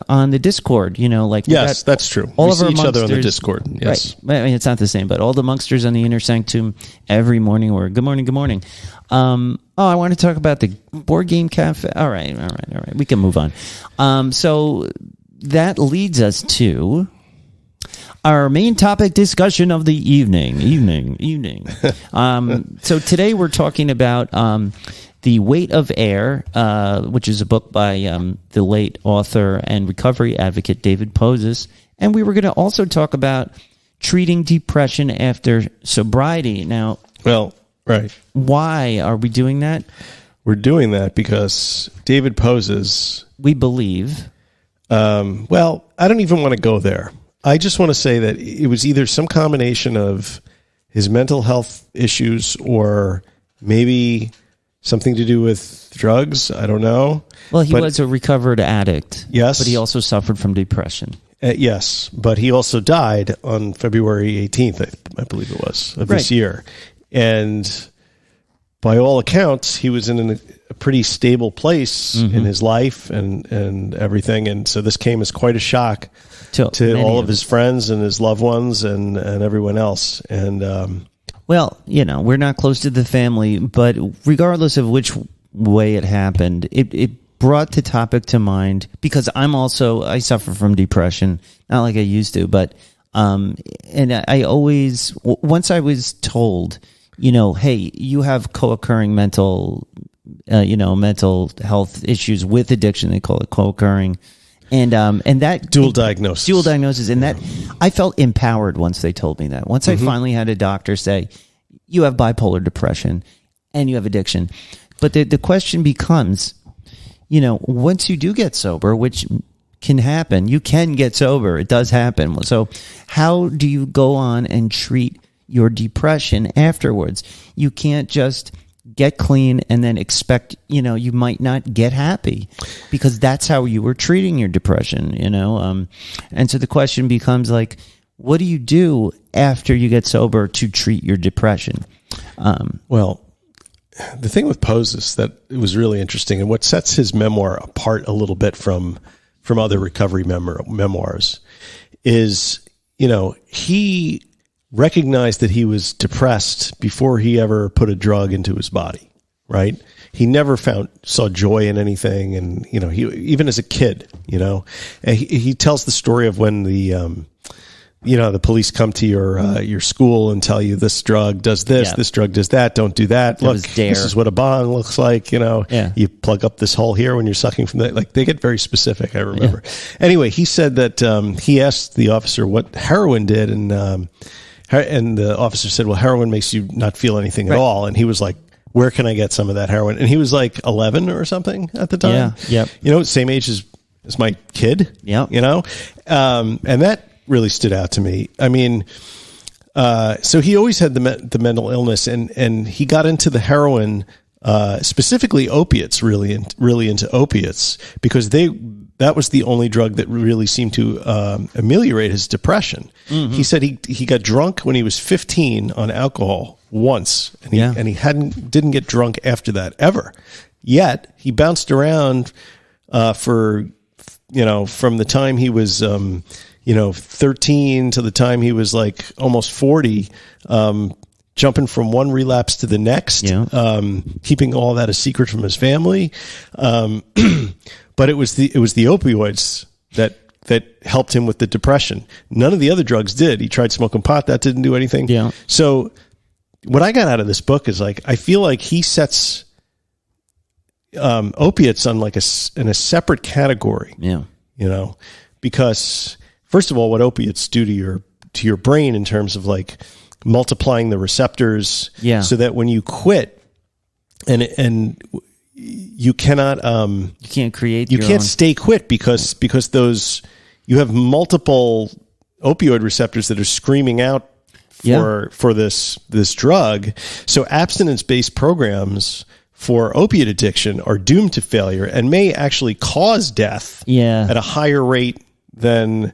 on the Discord, yes, that's true. All we of see our each other on the Monksters, Discord. Yes. Right. I mean, it's not the same, but all the Monksters on the Inner Sanctum every morning or good morning. I want to talk about the board game cafe. All right. We can move on. So that leads us to our main topic discussion of the evening. So today we're talking about The Weight of Air, which is a book by the late author and recovery advocate David Poses. And we were going to also talk about treating depression after sobriety. Now, right. Why are we doing that? We're doing that because David Poses, we believe. I don't even want to go there. I just want to say that it was either some combination of his mental health issues or maybe something to do with drugs. I don't know. Well, he was a recovered addict. Yes. But he also suffered from depression. Yes. But he also died on February 18th, I believe it was, of this year. And by all accounts, he was in a pretty stable place in his life and everything. And so this came as quite a shock to all of his friends and his loved ones and everyone else. And we're not close to the family, but regardless of which way it happened, it brought the topic to mind because I suffer from depression, not like I used to, but and I always, once I was told, hey, you have co-occurring mental health issues with addiction, they call it co-occurring. And that Dual diagnosis. And that I felt empowered once they told me that. Once I finally had a doctor say, you have bipolar depression and you have addiction. But the question becomes, once you do get sober, which can happen, you can get sober. It does happen. So how do you go on and treat your depression afterwards? You can't just get clean and then expect, you might not get happy, because that's how you were treating your depression, and so the question becomes like, what do you do after you get sober to treat your depression? Well, the thing with Pose is that it was really interesting, and what sets his memoir apart a little bit from other recovery memoirs is, he recognized that he was depressed before he ever put a drug into his body, right? He never saw joy in anything. And, he, even as a kid, and he tells the story of when the police come to your school and tell you this drug does this, this drug does that, don't do that. Look, this is what a bong looks like. You plug up this hole here when you're sucking from that. Like, they get very specific. I remember. Yeah. Anyway, he said that he asked the officer what heroin did, and the officer said, well, heroin makes you not feel anything at all. And he was like, where can I get some of that heroin? And he was like 11 or something at the time. Yeah. Yep. Same age as my kid. Yeah. And that really stood out to me. I mean, so he always had the mental illness, and he got into the heroin, specifically opiates, really into opiates, because that was the only drug that really seemed to ameliorate his depression. Mm-hmm. He said he got drunk when he was 15 on alcohol once, and he didn't get drunk after that ever. Yet he bounced around from the time he was 13 to the time he was like almost 40, jumping from one relapse to the next, keeping all that a secret from his family. But it was the opioids that helped him with the depression. None of the other drugs did. He tried smoking pot. That didn't do anything. Yeah. So what I got out of this book is, like, I feel like he sets opiates on in a separate category. Yeah. Because first of all, what opiates do to your brain in terms of like multiplying the receptors, so that when you quit and you cannot you can't stay quit because you have multiple opioid receptors that are screaming out for this drug. So abstinence-based programs for opiate addiction are doomed to failure and may actually cause death at a higher rate than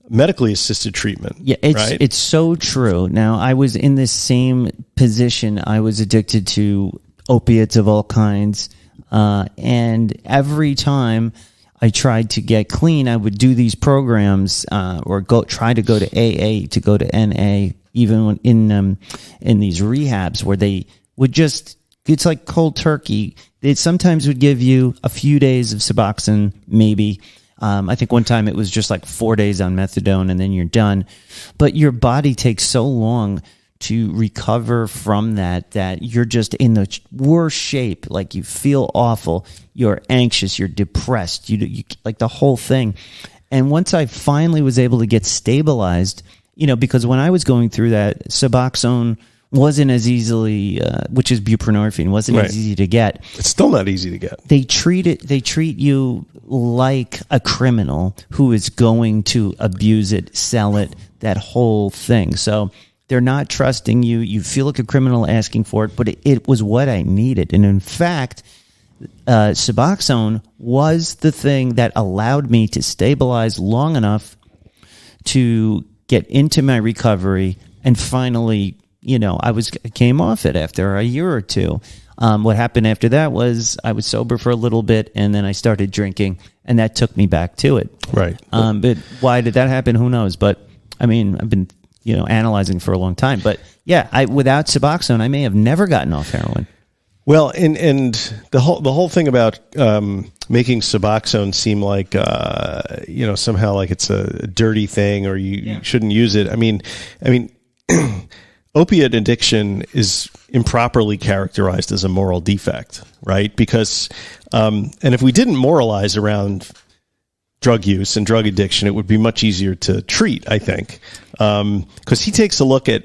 medically assisted treatment. Yeah, it's so true. Now, I was in this same position. I was addicted to opiates of all kinds. And every time I tried to get clean, I would do these programs, or try to go to AA, to go to NA, even in these rehabs where they would it's like cold turkey. They sometimes would give you a few days of Suboxone, maybe. I think one time it was just like 4 days on methadone and then you're done. But your body takes so long to recover from that you're just in the worst shape. Like, you feel awful, you're anxious, you're depressed, you like the whole thing. And once I finally was able to get stabilized, because when I was going through that, Suboxone wasn't as easily, which is buprenorphine, wasn't as easy to get. It's still not easy to get. They treat you like a criminal who is going to abuse it, sell it, that whole thing. So they're not trusting you. You feel like a criminal asking for it, but it was what I needed. And in fact, Suboxone was the thing that allowed me to stabilize long enough to get into my recovery, and finally, I came off it after a year or two. What happened after that was I was sober for a little bit, and then I started drinking, and that took me back to it. Right. But why did that happen? Who knows? But I mean, I've been analyzing for a long time. But yeah, without Suboxone, I may have never gotten off heroin. Well, and the whole thing about making Suboxone seem like somehow like it's a dirty thing, or you shouldn't use it. I mean. Opiate addiction is improperly characterized as a moral defect, right? Because, and if we didn't moralize around drug use and drug addiction, it would be much easier to treat, I think. Because he takes a look at,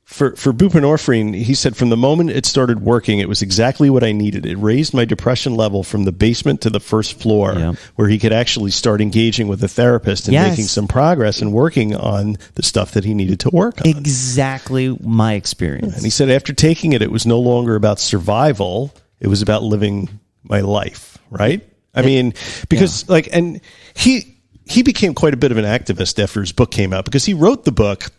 for buprenorphine, he said, from the moment it started working, it was exactly what I needed. It raised my depression level from the basement to the first floor, where he could actually start engaging with a therapist and making some progress and working on the stuff that he needed to work on. Exactly my experience. And he said after taking it, it was no longer about survival. It was about living my life, right? I mean, because and he became quite a bit of an activist after his book came out, because he wrote the book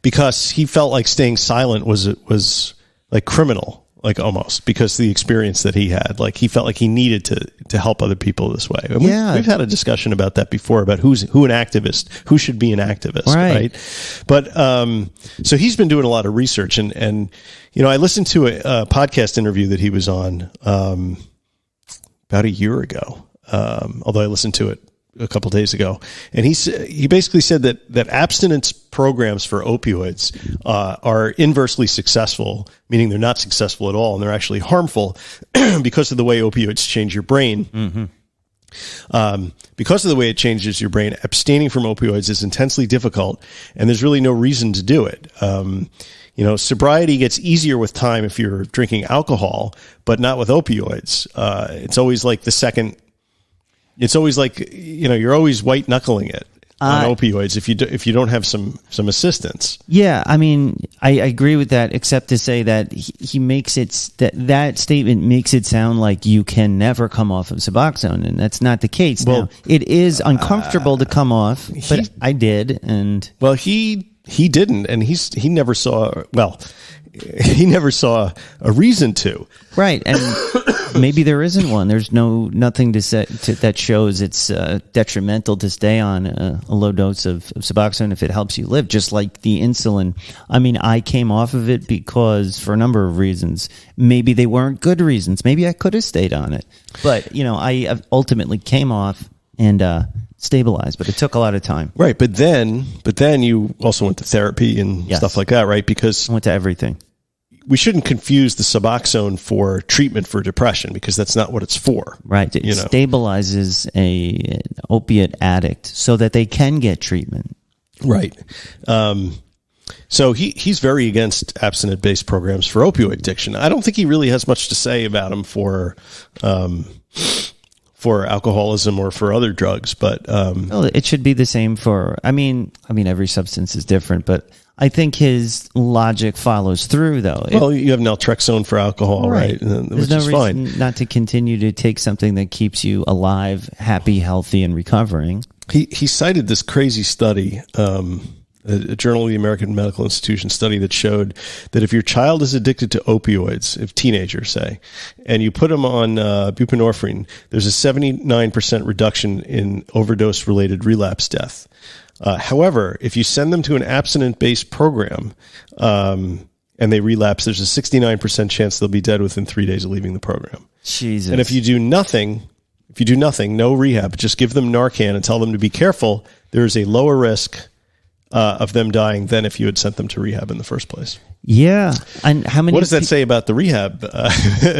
because he felt like staying silent was like criminal, like almost, because the experience that he had. Like he felt like he needed to help other people this way. And we've had a discussion about that before, about who should be an activist, right? But so he's been doing a lot of research, and I listened to a podcast interview that he was on about a year ago, although I listened to it a couple of days ago, and he basically said that abstinence programs for opioids are inversely successful, meaning they're not successful at all, and they're actually harmful because of the way opioids change your brain. Because of the way it changes your brain, abstaining from opioids is intensely difficult, and there's really no reason to do it. Sobriety gets easier with time if you're drinking alcohol, but not with opioids. It's always like it's always like, you're always white knuckling it on opioids if you don't have some assistance. Yeah, I mean, I agree with that, except to say that he makes it that statement makes it sound like you can never come off of Suboxone, and that's not the case. Well, now, it is uncomfortable to come off, but I did, and he didn't, and he never saw a reason to. Right, and maybe there isn't one. There's nothing to say that shows it's detrimental to stay on a low dose of Suboxone if it helps you live, just like the insulin. I mean, I came off of it because for a number of reasons. Maybe they weren't good reasons. Maybe I could have stayed on it. But, I ultimately came off and stabilized, but it took a lot of time. Right, but then you also went to therapy and stuff like that, right? Because I went to everything. We shouldn't confuse the Suboxone for treatment for depression, because that's not what it's for. Right. It stabilizes an opiate addict so that they can get treatment. Right. So he's very against abstinence-based programs for opioid addiction. I don't think he really has much to say about them for alcoholism or for other drugs, but it should be the same for. I mean, every substance is different, but I think his logic follows through, though. You have naltrexone for alcohol, right? There's no reason not to continue to take something that keeps you alive, happy, healthy, and recovering. He cited this crazy study, a Journal of the American Medical Institution study that showed that if your child is addicted to opioids, if teenagers say, and you put them on buprenorphine, there's a 79% reduction in overdose-related relapse death. However, if you send them to an abstinence-based program and they relapse, there's a 69% chance they'll be dead within 3 days of leaving the program. Jesus. And if you do nothing, no rehab, just give them Narcan and tell them to be careful, there's a lower risk of them dying than if you had sent them to rehab in the first place. Yeah. And how many? What does that say about the rehab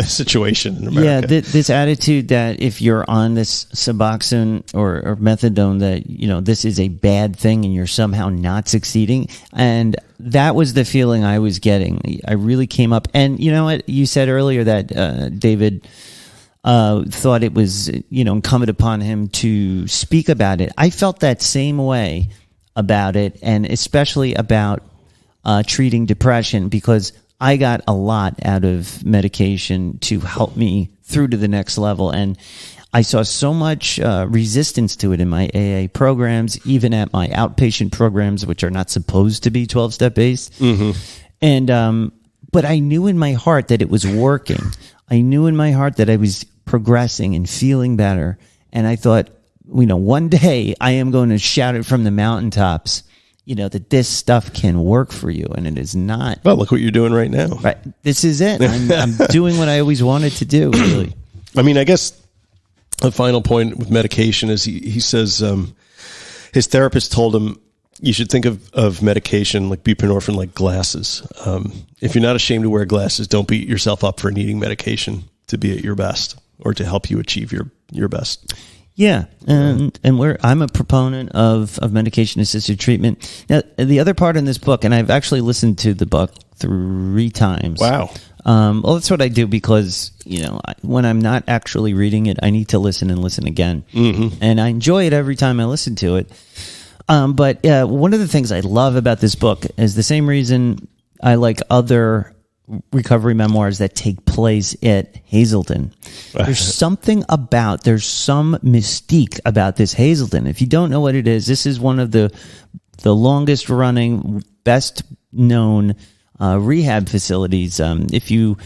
situation in America? Yeah, this attitude that if you're on this Suboxone or methadone, that this is a bad thing and you're somehow not succeeding. And that was the feeling I was getting. I really came up, and you know what you said earlier that David thought it was incumbent upon him to speak about it. I felt that same way about it, and especially about treating depression, because I got a lot out of medication to help me through to the next level. And I saw so much resistance to it in my AA programs, even at my outpatient programs, which are not supposed to be 12-step based. Mm-hmm. And but I knew in my heart that it was working. I knew in my heart that I was progressing and feeling better. And I thought, one day I am going to shout it from the mountaintops, that this stuff can work for you, and it is not. Well, look what you're doing right now. Right. This is it. I'm doing what I always wanted to do, really. I mean, I guess the final point with medication is he says his therapist told him you should think of medication like buprenorphine like glasses. If you're not ashamed to wear glasses, don't beat yourself up for needing medication to be at your best. or to help you achieve your best. Yeah, and I'm a proponent of medication assisted treatment. Now, the other part in this book, and I've actually listened to the book 3 times. Wow. Well, that's what I do because, when I'm not actually reading it, I need to listen and listen again. Mm-hmm. And I enjoy it every time I listen to it. But one of the things I love about this book is the same reason I like other recovery memoirs that take place at Hazelden. There's some mystique about this Hazelden. If you don't know what it is, this is one of the longest running, best known rehab facilities. If you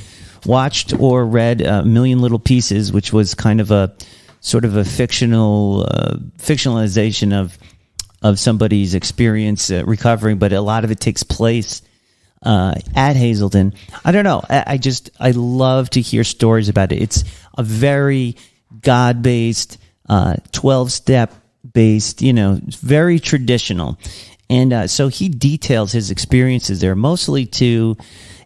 watched or read A Million Little Pieces, which was kind of a sort of a fictionalization of somebody's experience recovering, but a lot of it takes place at Hazelden. I don't know. I love to hear stories about it. It's a very God-based, 12-step based, very traditional. And so he details his experiences there, mostly to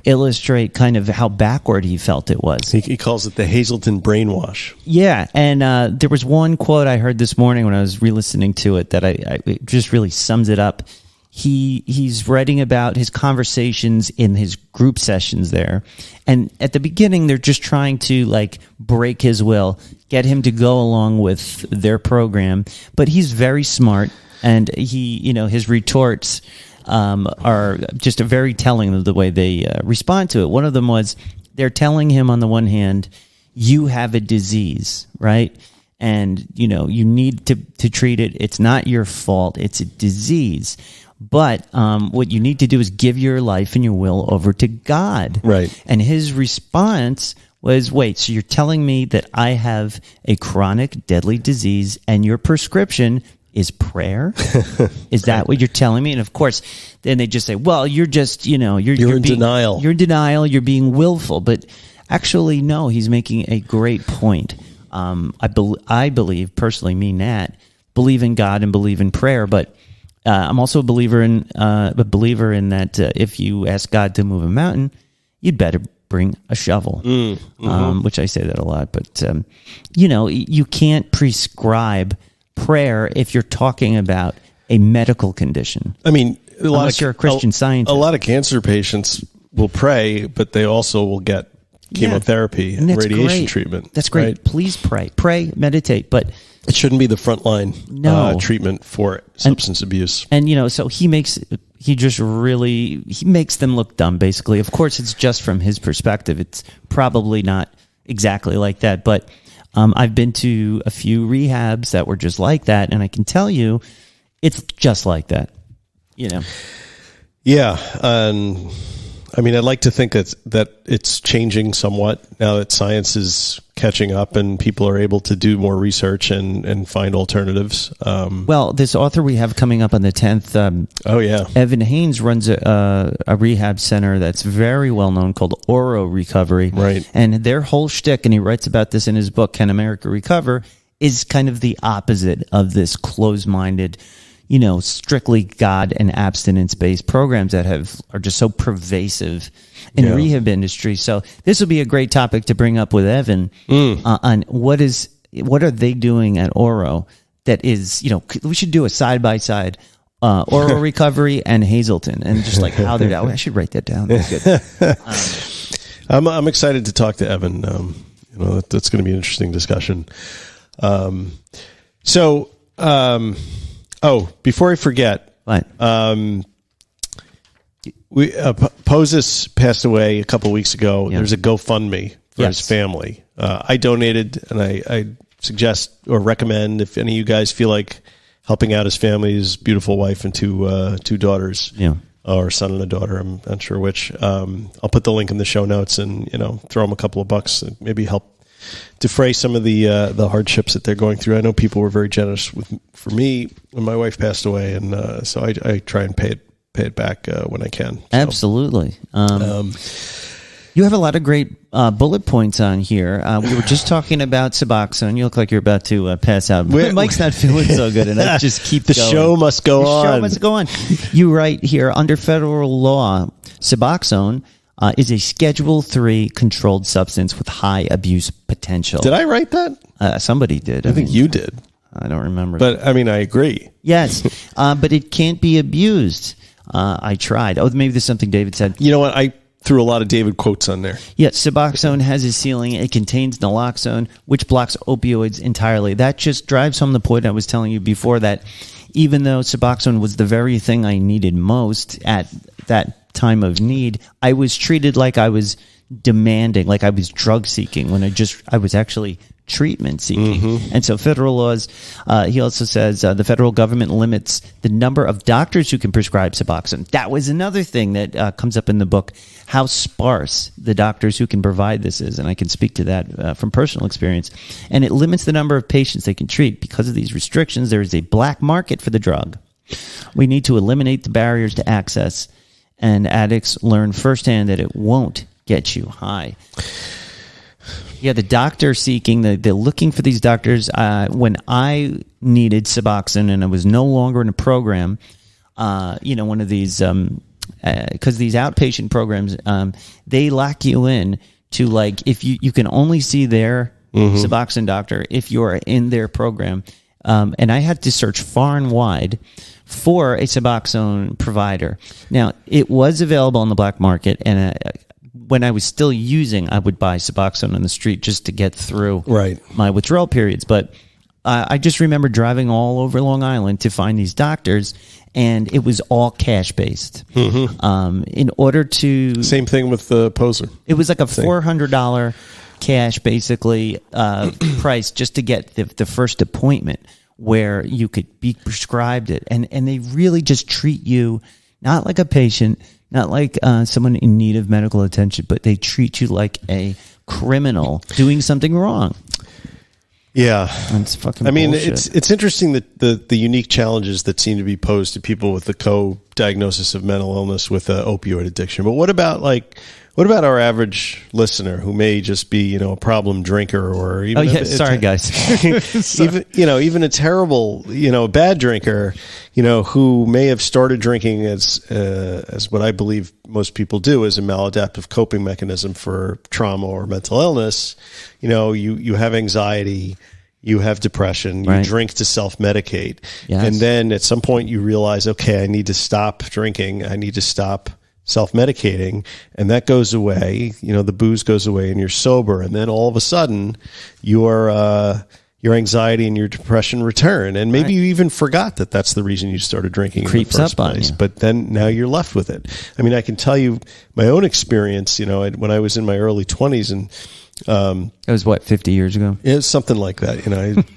illustrate kind of how backward he felt it was. He calls it the Hazelden brainwash. Yeah, and there was one quote I heard this morning when I was re-listening to it that it just really sums it up. He's writing about his conversations in his group sessions there. And at the beginning, they're just trying to break his will, get him to go along with their program. But he's very smart, and his retorts are just very telling of the way they respond to it. One of them was, they're telling him on the one hand, you have a disease, right? And, you need to treat it. It's not your fault. It's a disease. But what you need to do is give your life and your will over to God. Right. And his response was, wait, so you're telling me that I have a chronic deadly disease and your prescription is prayer? Is that what you're telling me? And of course, then they just say, well, you're just, you're in denial. You're in denial. You're being willful. But actually, no, he's making a great point. I believe, personally, me, Nat, believe in God and believe in prayer, but I'm also a believer in that if you ask God to move a mountain, you'd better bring a shovel, which I say that a lot. But, you can't prescribe prayer if you're talking about a medical condition. I mean, unless you're a Christian Scientist. A lot of cancer patients will pray, but they also will get chemotherapy and radiation treatment. That's great. Right? Please pray, meditate, but it shouldn't be the frontline treatment for substance abuse. And so he makes them look dumb. Basically, of course, it's just from his perspective. It's probably not exactly like that, but I've been to a few rehabs that were just like that, and I can tell you, it's just like that. Yeah, and I mean, I'd like to think that it's changing somewhat now that science is catching up and people are able to do more research and find alternatives. Well, this author we have coming up on the 10th, Evan Haynes runs a rehab center that's very well known called Oro Recovery. Right. And their whole shtick, and he writes about this in his book, Can America Recover, is kind of the opposite of this closed-minded, strictly God and abstinence-based programs that are just so pervasive in the rehab industry. So this will be a great topic to bring up with Evan on what are they doing at Oro that is, we should do a side-by-side Oro Recovery and Hazelden, and just how they're doing. I should write that down. That's good. I'm excited to talk to Evan. That's going to be an interesting discussion. Before I forget, Poses passed away a couple weeks ago. There's a GoFundMe for his family. I donated, and I suggest or recommend, if any of you guys feel like helping out his family, his beautiful wife and two daughters, or a son and a daughter, I'm not sure which. I'll put the link in the show notes, and throw them a couple of bucks, and maybe help defray some of the hardships that they're going through. I know people were very generous for me when my wife passed away, and so I try and pay it back when I can. So, absolutely. You have a lot of great bullet points on here. We were just talking about Suboxone. You look like you're about to pass out. Mike's not feeling so good, and I just keep the going. show must go on. The show must go on. You write here, under federal law, Suboxone is a Schedule 3 controlled substance with high abuse potential. Did I write that? Somebody did. I think you did. I don't remember. But, I mean, I agree. Yes, but it can't be abused. I tried. Oh, maybe there's something David said. You know what? I threw a lot of David quotes on there. Yeah, Suboxone has a ceiling. It contains naloxone, which blocks opioids entirely. That just drives home the point I was telling you before, that even though Suboxone was the very thing I needed most at that time of need, I was treated like I was demanding, like I was drug seeking, when I was actually treatment seeking. And so federal laws, he also says the federal government limits the number of doctors who can prescribe Suboxone. That was another thing that comes up in the book, how sparse the doctors who can provide this is. And I can speak to that from personal experience. And it limits the number of patients they can treat. Because of these restrictions, there is a black market for the drug. We need to eliminate the barriers to access, and addicts learn firsthand that it won't get you high. Yeah, the doctor seeking, they're looking for these doctors. When I needed Suboxone and I was no longer in a program, one of these, because these outpatient programs, they lock you in to, like, if you can only see their Suboxone doctor if you're in their program. And I had to search far and wide for a Suboxone provider. Now, it was available on the black market, and when I was still using, I would buy Suboxone on the street just to get through my withdrawal periods. But I just remember driving all over Long Island to find these doctors, and it was all cash-based. In order to... Same thing with the Poser. It was like a $400 cash, basically, price just to get the first appointment where you could be prescribed it. And they really just treat you not like a patient, not like someone in need of medical attention, but they treat you like a criminal doing something wrong. Yeah. It's fucking bullshit. It's interesting that the unique challenges that seem to be posed to people with the co-diagnosis of mental illness with opioid addiction. But what about our average listener who may just be, a problem drinker, or even guys. even a terrible, bad drinker, who may have started drinking as what I believe most people do, as a maladaptive coping mechanism for trauma or mental illness. You have anxiety, you have depression, you drink to self-medicate. Yes. And then at some point you realize, okay, I need to stop drinking. I need to stop self-medicating, and that goes away. The booze goes away and you're sober. And then all of a sudden your anxiety and your depression return. And maybe you even forgot that that's the reason you started drinking in the first place. But then now you're left with it. I mean, I can tell you my own experience, when I was in my early 20s, and it was 50 years ago? It was something like that.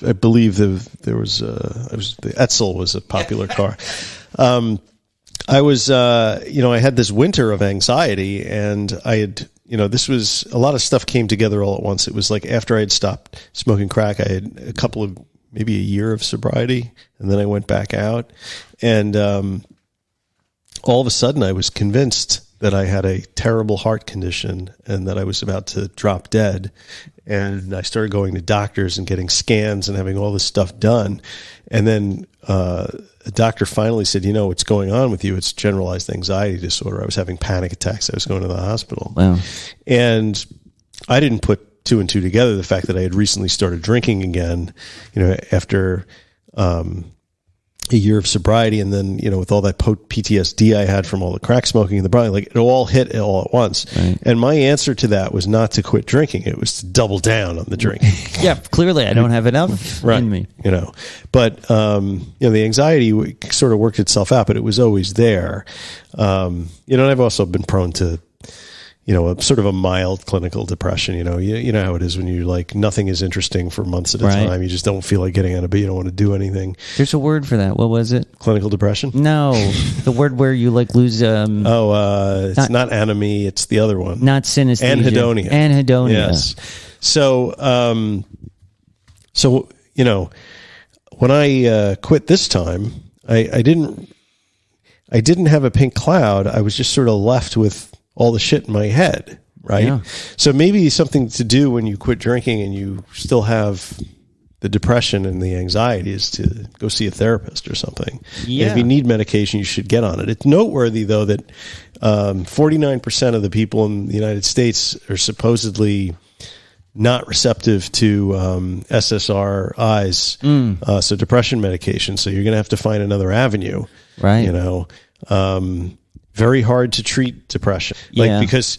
I believe there was the Etzel was a popular car. I was, I had this winter of anxiety, and I had, this was, a lot of stuff came together all at once. It was like after I had stopped smoking crack, I had maybe a year of sobriety, and then I went back out, and all of a sudden I was convinced that I had a terrible heart condition and that I was about to drop dead. And I started going to doctors and getting scans and having all this stuff done. And then a doctor finally said, what's going on with you? It's generalized anxiety disorder. I was having panic attacks. I was going to the hospital. Wow. And I didn't put two and two together, the fact that I had recently started drinking again, after a year of sobriety, and then with all that PTSD I had from all the crack smoking and the brownie, like it all hit all at once. Right. And my answer to that was not to quit drinking; it was to double down on the drinking. Yeah, clearly I don't have enough in me. But the anxiety sort of worked itself out, but it was always there. And I've also been prone to a sort of a mild clinical depression. You know how it is when you nothing is interesting for months at a time. You just don't feel like getting out of bed. You don't want to do anything. There's a word for that. What was it? Clinical depression? No, the word where you lose. It's not anomie. It's the other one. Not synesthesia. Anhedonia. Anhedonia. Yes. So when I quit this time, I didn't have a pink cloud. I was just sort of left with all the shit in my head, right? Yeah. So maybe something to do when you quit drinking and you still have the depression and the anxiety is to go see a therapist or something. Yeah. And if you need medication, you should get on it. It's noteworthy, though, that 49% of the people in the United States are supposedly not receptive to SSRIs, so depression medication. So you're going to have to find another avenue, right? Very hard to treat depression, because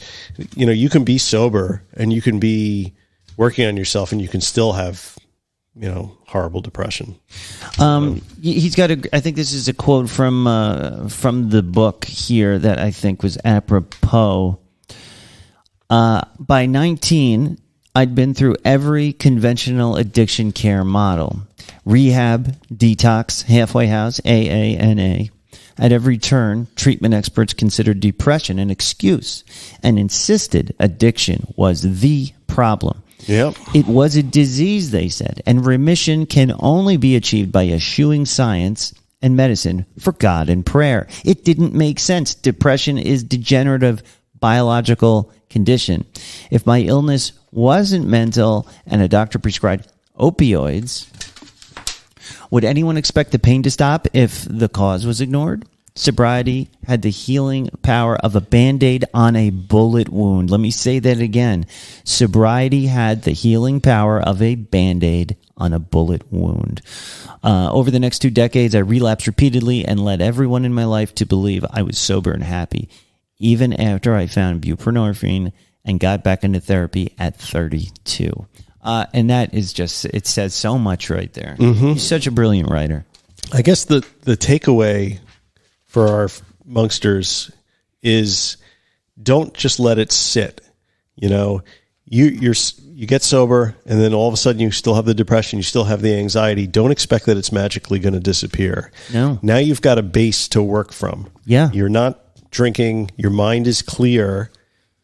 you can be sober and you can be working on yourself and you can still have horrible depression. He's got I think this is a quote from the book here that I think was apropos. By 19, I'd been through every conventional addiction care model: rehab, detox, halfway house, AA, NA. At every turn, treatment experts considered depression an excuse and insisted addiction was the problem. Yep. It was a disease, they said, and remission can only be achieved by eschewing science and medicine for God and prayer. It didn't make sense. Depression is degenerative biological condition. If my illness wasn't mental and a doctor prescribed opioids, would anyone expect the pain to stop if the cause was ignored? Sobriety had the healing power of a Band-Aid on a bullet wound. Let me say that again. Sobriety had the healing power of a Band-Aid on a bullet wound. Over the next 2 decades, I relapsed repeatedly and led everyone in my life to believe I was sober and happy, even after I found buprenorphine and got back into therapy at 32. And that is just, it says so much right there. He's such a brilliant writer. I guess the takeaway for our monksters is don't just let it sit. You get sober and then all of a sudden you still have the depression, you still have the anxiety. Don't expect that it's magically going to disappear. No. Now you've got a base to work from. Yeah. You're not drinking. Your mind is clear.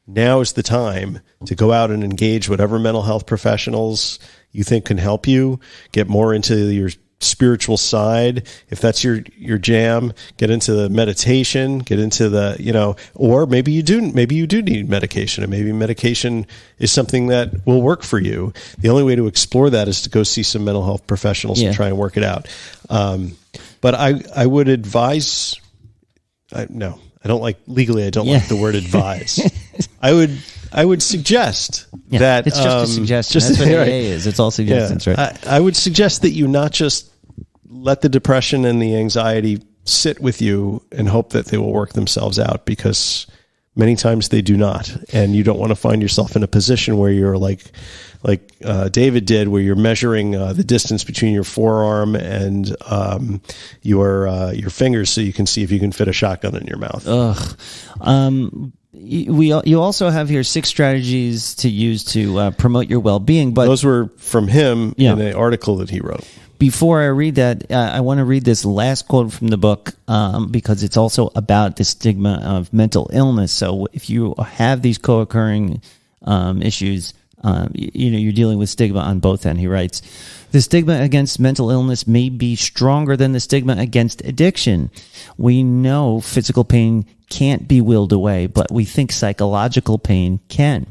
Now is the time to go out and engage whatever mental health professionals you think can help you get more into your spiritual side. If that's your jam, get into the meditation, get into the, or maybe you do need medication, and maybe medication is something that will work for you. The only way to explore that is to go see some mental health professionals and try and work it out. But I would advise, I don't like the word advise. I would suggest that it's just a suggestion. That's what AA is. It's all suggestions, right? I would suggest that you not just let the depression and the anxiety sit with you and hope that they will work themselves out, because many times they do not. And you don't want to find yourself in a position where you're like David did, where you're measuring the distance between your forearm and your fingers so you can see if you can fit a shotgun in your mouth. You also have here 6 strategies to use to promote your well-being. But those were from him in an article that he wrote. Before I read that, I want to read this last quote from the book because it's also about the stigma of mental illness. So if you have these co-occurring issues, you're dealing with stigma on both ends. He writes, the stigma against mental illness may be stronger than the stigma against addiction. We know physical pain can't be willed away, but we think psychological pain can.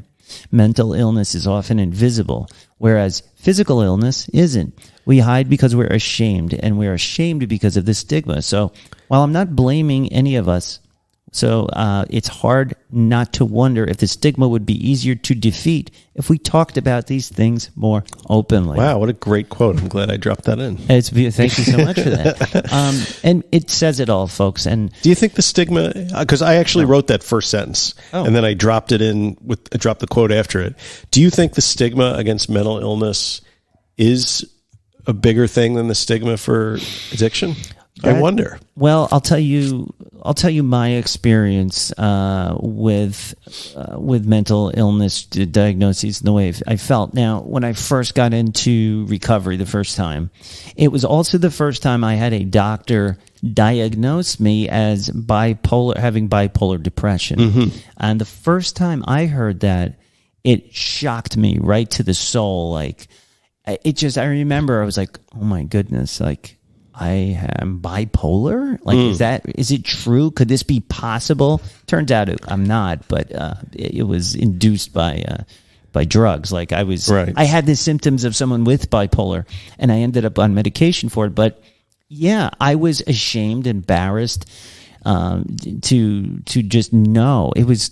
Mental illness is often invisible, whereas physical illness isn't. We hide because we're ashamed, and we're ashamed because of the stigma. So while I'm not blaming any of us, it's hard not to wonder if the stigma would be easier to defeat if we talked about these things more openly. Wow, what a great quote. I'm glad I dropped that in. Thank you so much for that. And it says it all, folks. And do you think the stigma, because I actually wrote that first sentence and then I dropped it in I dropped the quote after it. Do you think the stigma against mental illness is a bigger thing than the stigma for addiction? I wonder. Well, I'll tell you my experience with mental illness diagnoses and the way I felt. Now, when I first got into recovery the first time, it was also the first time I had a doctor diagnose me as having bipolar depression. And the first time I heard that, it shocked me right to the soul. I remember I was like, oh my goodness, I am bipolar? Is it true? Could this be possible? Turns out I'm not, but it was induced by drugs. I had the symptoms of someone with bipolar, and I ended up on medication for it. But yeah, I was ashamed, embarrassed. to just know it was,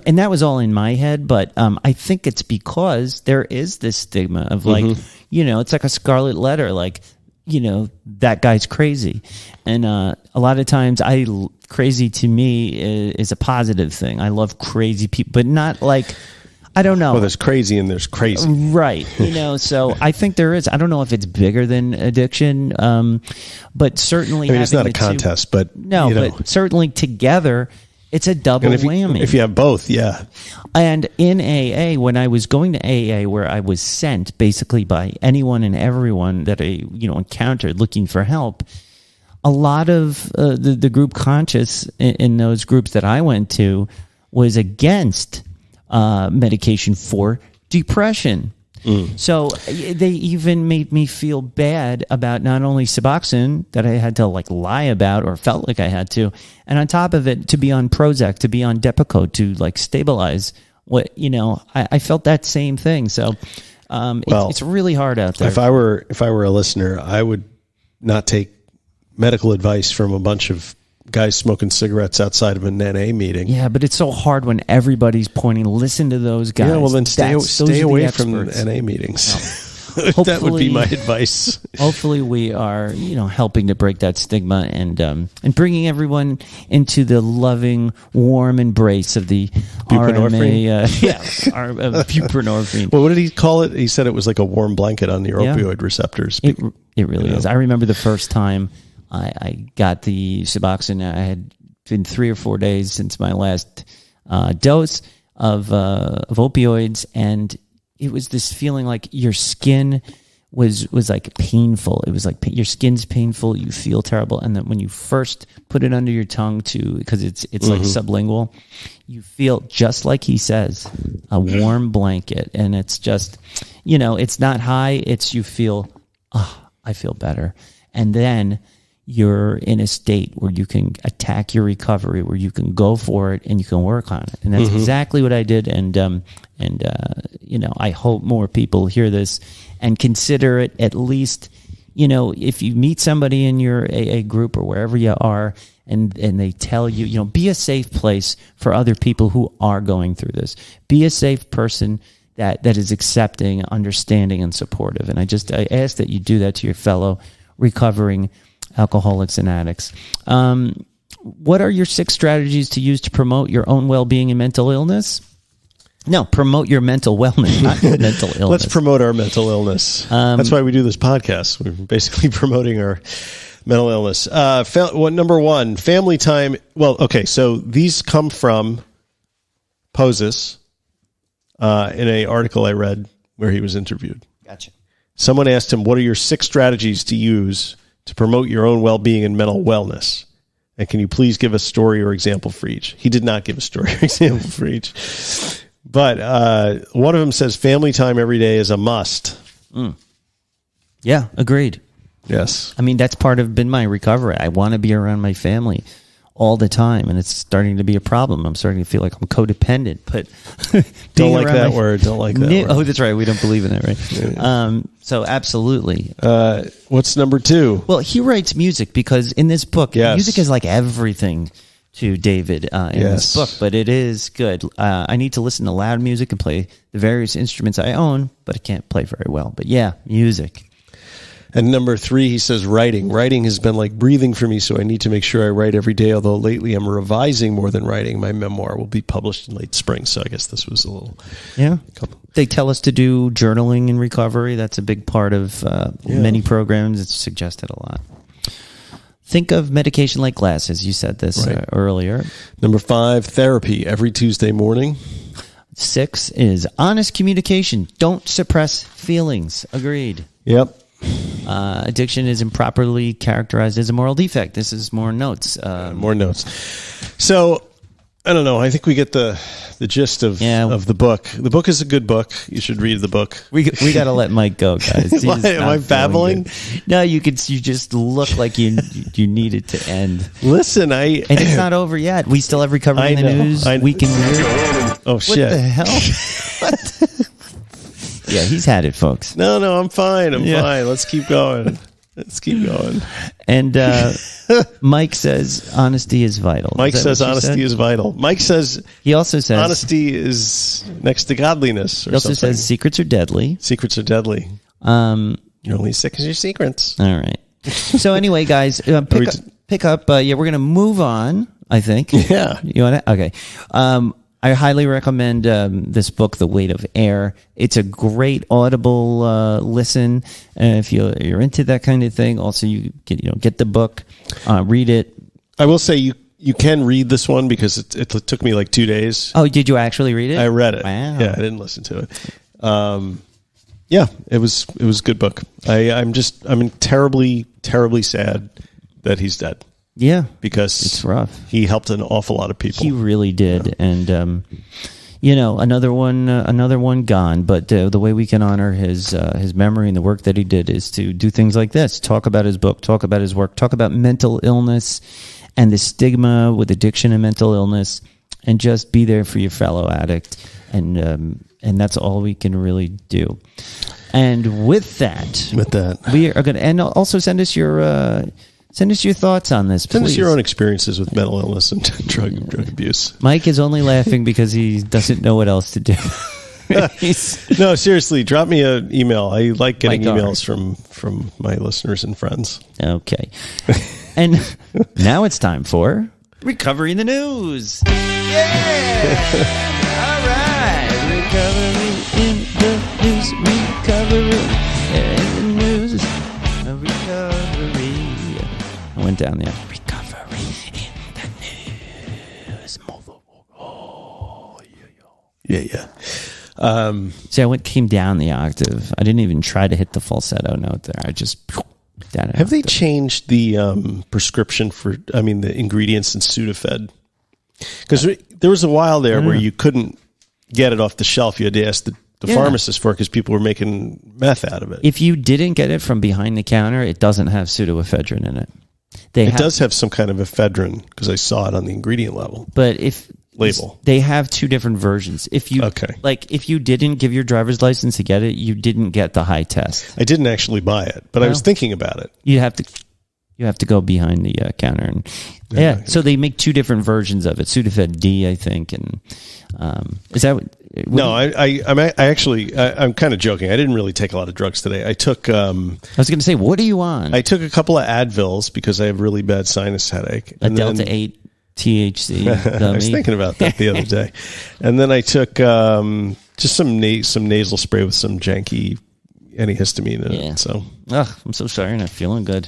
and that was all in my head. But I think it's because there is this stigma of like, it's like a scarlet letter, like, that guy's crazy. And a lot of times crazy to me is a positive thing. I love crazy people, but not like, I don't know. Well, there's crazy and there's crazy. Right. So I think there is. I don't know if it's bigger than addiction, but certainly it's not a contest, but no, but certainly together, it's a double whammy. If you have both, yeah. And in AA, when I was going to AA, where I was sent basically by anyone and everyone that I encountered looking for help, a lot of the group conscious in those groups that I went to was against medication for depression. So they even made me feel bad about not only Suboxone that I had to like lie about or felt like I had to, and on top of it, to be on Prozac, to be on Depakote, to like stabilize what, I felt that same thing. So it's really hard out there. If I were a listener, I would not take medical advice from a bunch of guys smoking cigarettes outside of an NA meeting. Yeah, but it's so hard when everybody's pointing. Listen to those guys. Yeah, well then stay away from experts. NA meetings. No. That would be my advice. Hopefully, we are helping to break that stigma and bringing everyone into the loving, warm embrace of the RMA. Buprenorphine. Well, what did he call it? He said it was like a warm blanket on your opioid receptors. It really is. I remember the first time I got the Suboxone. I had been 3 or 4 days since my last dose of opioids, and it was this feeling like your skin was like painful. It was like your skin's painful. You feel terrible, and then when you first put it under your tongue because it's like sublingual, you feel just like he says, a warm blanket, and it's just it's not high. It's you feel I feel better, and then you're in a state where you can attack your recovery, where you can go for it and you can work on it. And that's exactly what I did. And I hope more people hear this and consider it at least, if you meet somebody in your AA group or wherever you are and they tell you, be a safe place for other people who are going through this. Be a safe person that is accepting, understanding, and supportive. And I ask that you do that to your fellow recovering alcoholics and addicts. What are your 6 strategies to use to promote your own well-being and mental illness? No, promote your mental wellness, not your mental illness. Let's promote our mental illness. That's why we do this podcast. We're basically promoting our mental illness. Number 1, family time. Well, okay, so these come from Poses in an article I read where he was interviewed. Gotcha. Someone asked him, what are your 6 strategies to use to promote your own well-being and mental wellness? And can you please give a story or example for each? He did not give a story or example for each. But one of them says family time every day is a must. Yeah, agreed. Yes. I mean, that's been my recovery. I want to be around my family all the time, and it's starting to be a problem. I'm starting to feel like I'm codependent, but don't like that word. Don't like that word. Oh, that's right. We don't believe in that, right? Yeah. So absolutely. What's number 2? Well, he writes music because in this book, music is like everything to David in this book, but it is good. I need to listen to loud music and play the various instruments I own, but I can't play very well. But yeah, music. And number 3, he says writing. Writing has been like breathing for me, so I need to make sure I write every day, although lately I'm revising more than writing. My memoir will be published in late spring, so I guess this was a little... Yeah. They tell us to do journaling in recovery. That's a big part of many programs. It's suggested a lot. Think of medication like glasses. You said this earlier. Number 5, therapy every Tuesday morning. 6 is honest communication. Don't suppress feelings. Agreed. Yep. Addiction is improperly characterized as a moral defect. This is more notes. More notes. So, I don't know. I think we get the gist of the book. The book is a good book. You should read the book. We got to let Mike go, guys. Am I babbling? No, you just look like you need it to end. Listen, and it's not over yet. We still have Recovery in the News. Week in News. Oh, shit. What the hell? What? Yeah, he's had it, folks. No, I'm fine. I'm fine. Let's keep going. Let's keep going. And Mike says honesty is vital. Mike says honesty is vital. Mike says he also says honesty is next to godliness. Or he also something. says secrets are deadly. Secrets are deadly. You're only as sick as your secrets. All right. So anyway, guys, pick up. We're going to move on, I think. Yeah. You want to? Okay. I highly recommend this book, The Weight of Air. It's a great audible listen if you're into that kind of thing. Also, you get the book, read it. I will say you can read this one because it took me like 2 days. Oh, did you actually read it? I read it. Wow. Yeah, I didn't listen to it. Yeah, it was a good book. I'm terribly, terribly sad that he's dead. Yeah, because it's rough. He helped an awful lot of people. He really did, and another one gone. But the way we can honor his memory and the work that he did is to do things like this: talk about his book, talk about his work, talk about mental illness and the stigma with addiction and mental illness, and just be there for your fellow addict. And that's all we can really do. And with that, we are going to, and also send us your thoughts on this. Send please. us your own experiences with mental illness and drug abuse. Mike is only laughing because he doesn't know what else to do. No, seriously, drop me an email. I like getting emails from my listeners and friends. Okay. And now it's time for Recovery in the News. Yeah! All right. Recovery in the News. Recovery in the News. Recovery. I went down there. Recovery in the News. Oh, yeah. See, I came down the octave. I didn't even try to hit the falsetto note there. I just down. Have they changed the prescription the ingredients in Sudafed? Because there was a while there where you couldn't get it off the shelf. You had to ask the pharmacist for it because people were making meth out of it. If you didn't get it from behind the counter, it doesn't have pseudoephedrine in it. It does have some kind of ephedrine because I saw it on the ingredient level. But label. They have two different versions. If you didn't give your driver's license to get it, you didn't get the high test. I didn't actually buy it, but I was thinking about it. You have to go behind the counter and so they make two different versions of it. Sudafed D, I think, and is that no? I'm kind of joking. I didn't really take a lot of drugs today. I took. I was going to say, what are you on? I took a couple of Advils because I have really bad sinus headache. A Delta 8 THC. I was thinking about that the other day, and then I took just some nasal spray with some janky antihistamine in it. So, I'm so sorry, I'm not feeling good.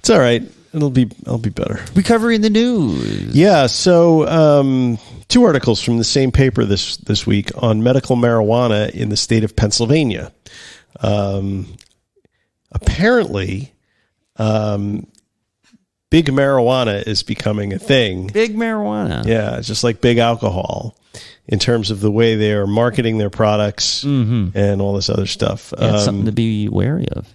It's all right. I'll be better. Recovery in the News. Yeah. So, two articles from the same paper this week on medical marijuana in the state of Pennsylvania. Apparently, big marijuana is becoming a thing. Big marijuana. Yeah, just like big alcohol in terms of the way they are marketing their products and all this other stuff. Yeah, it's something to be wary of.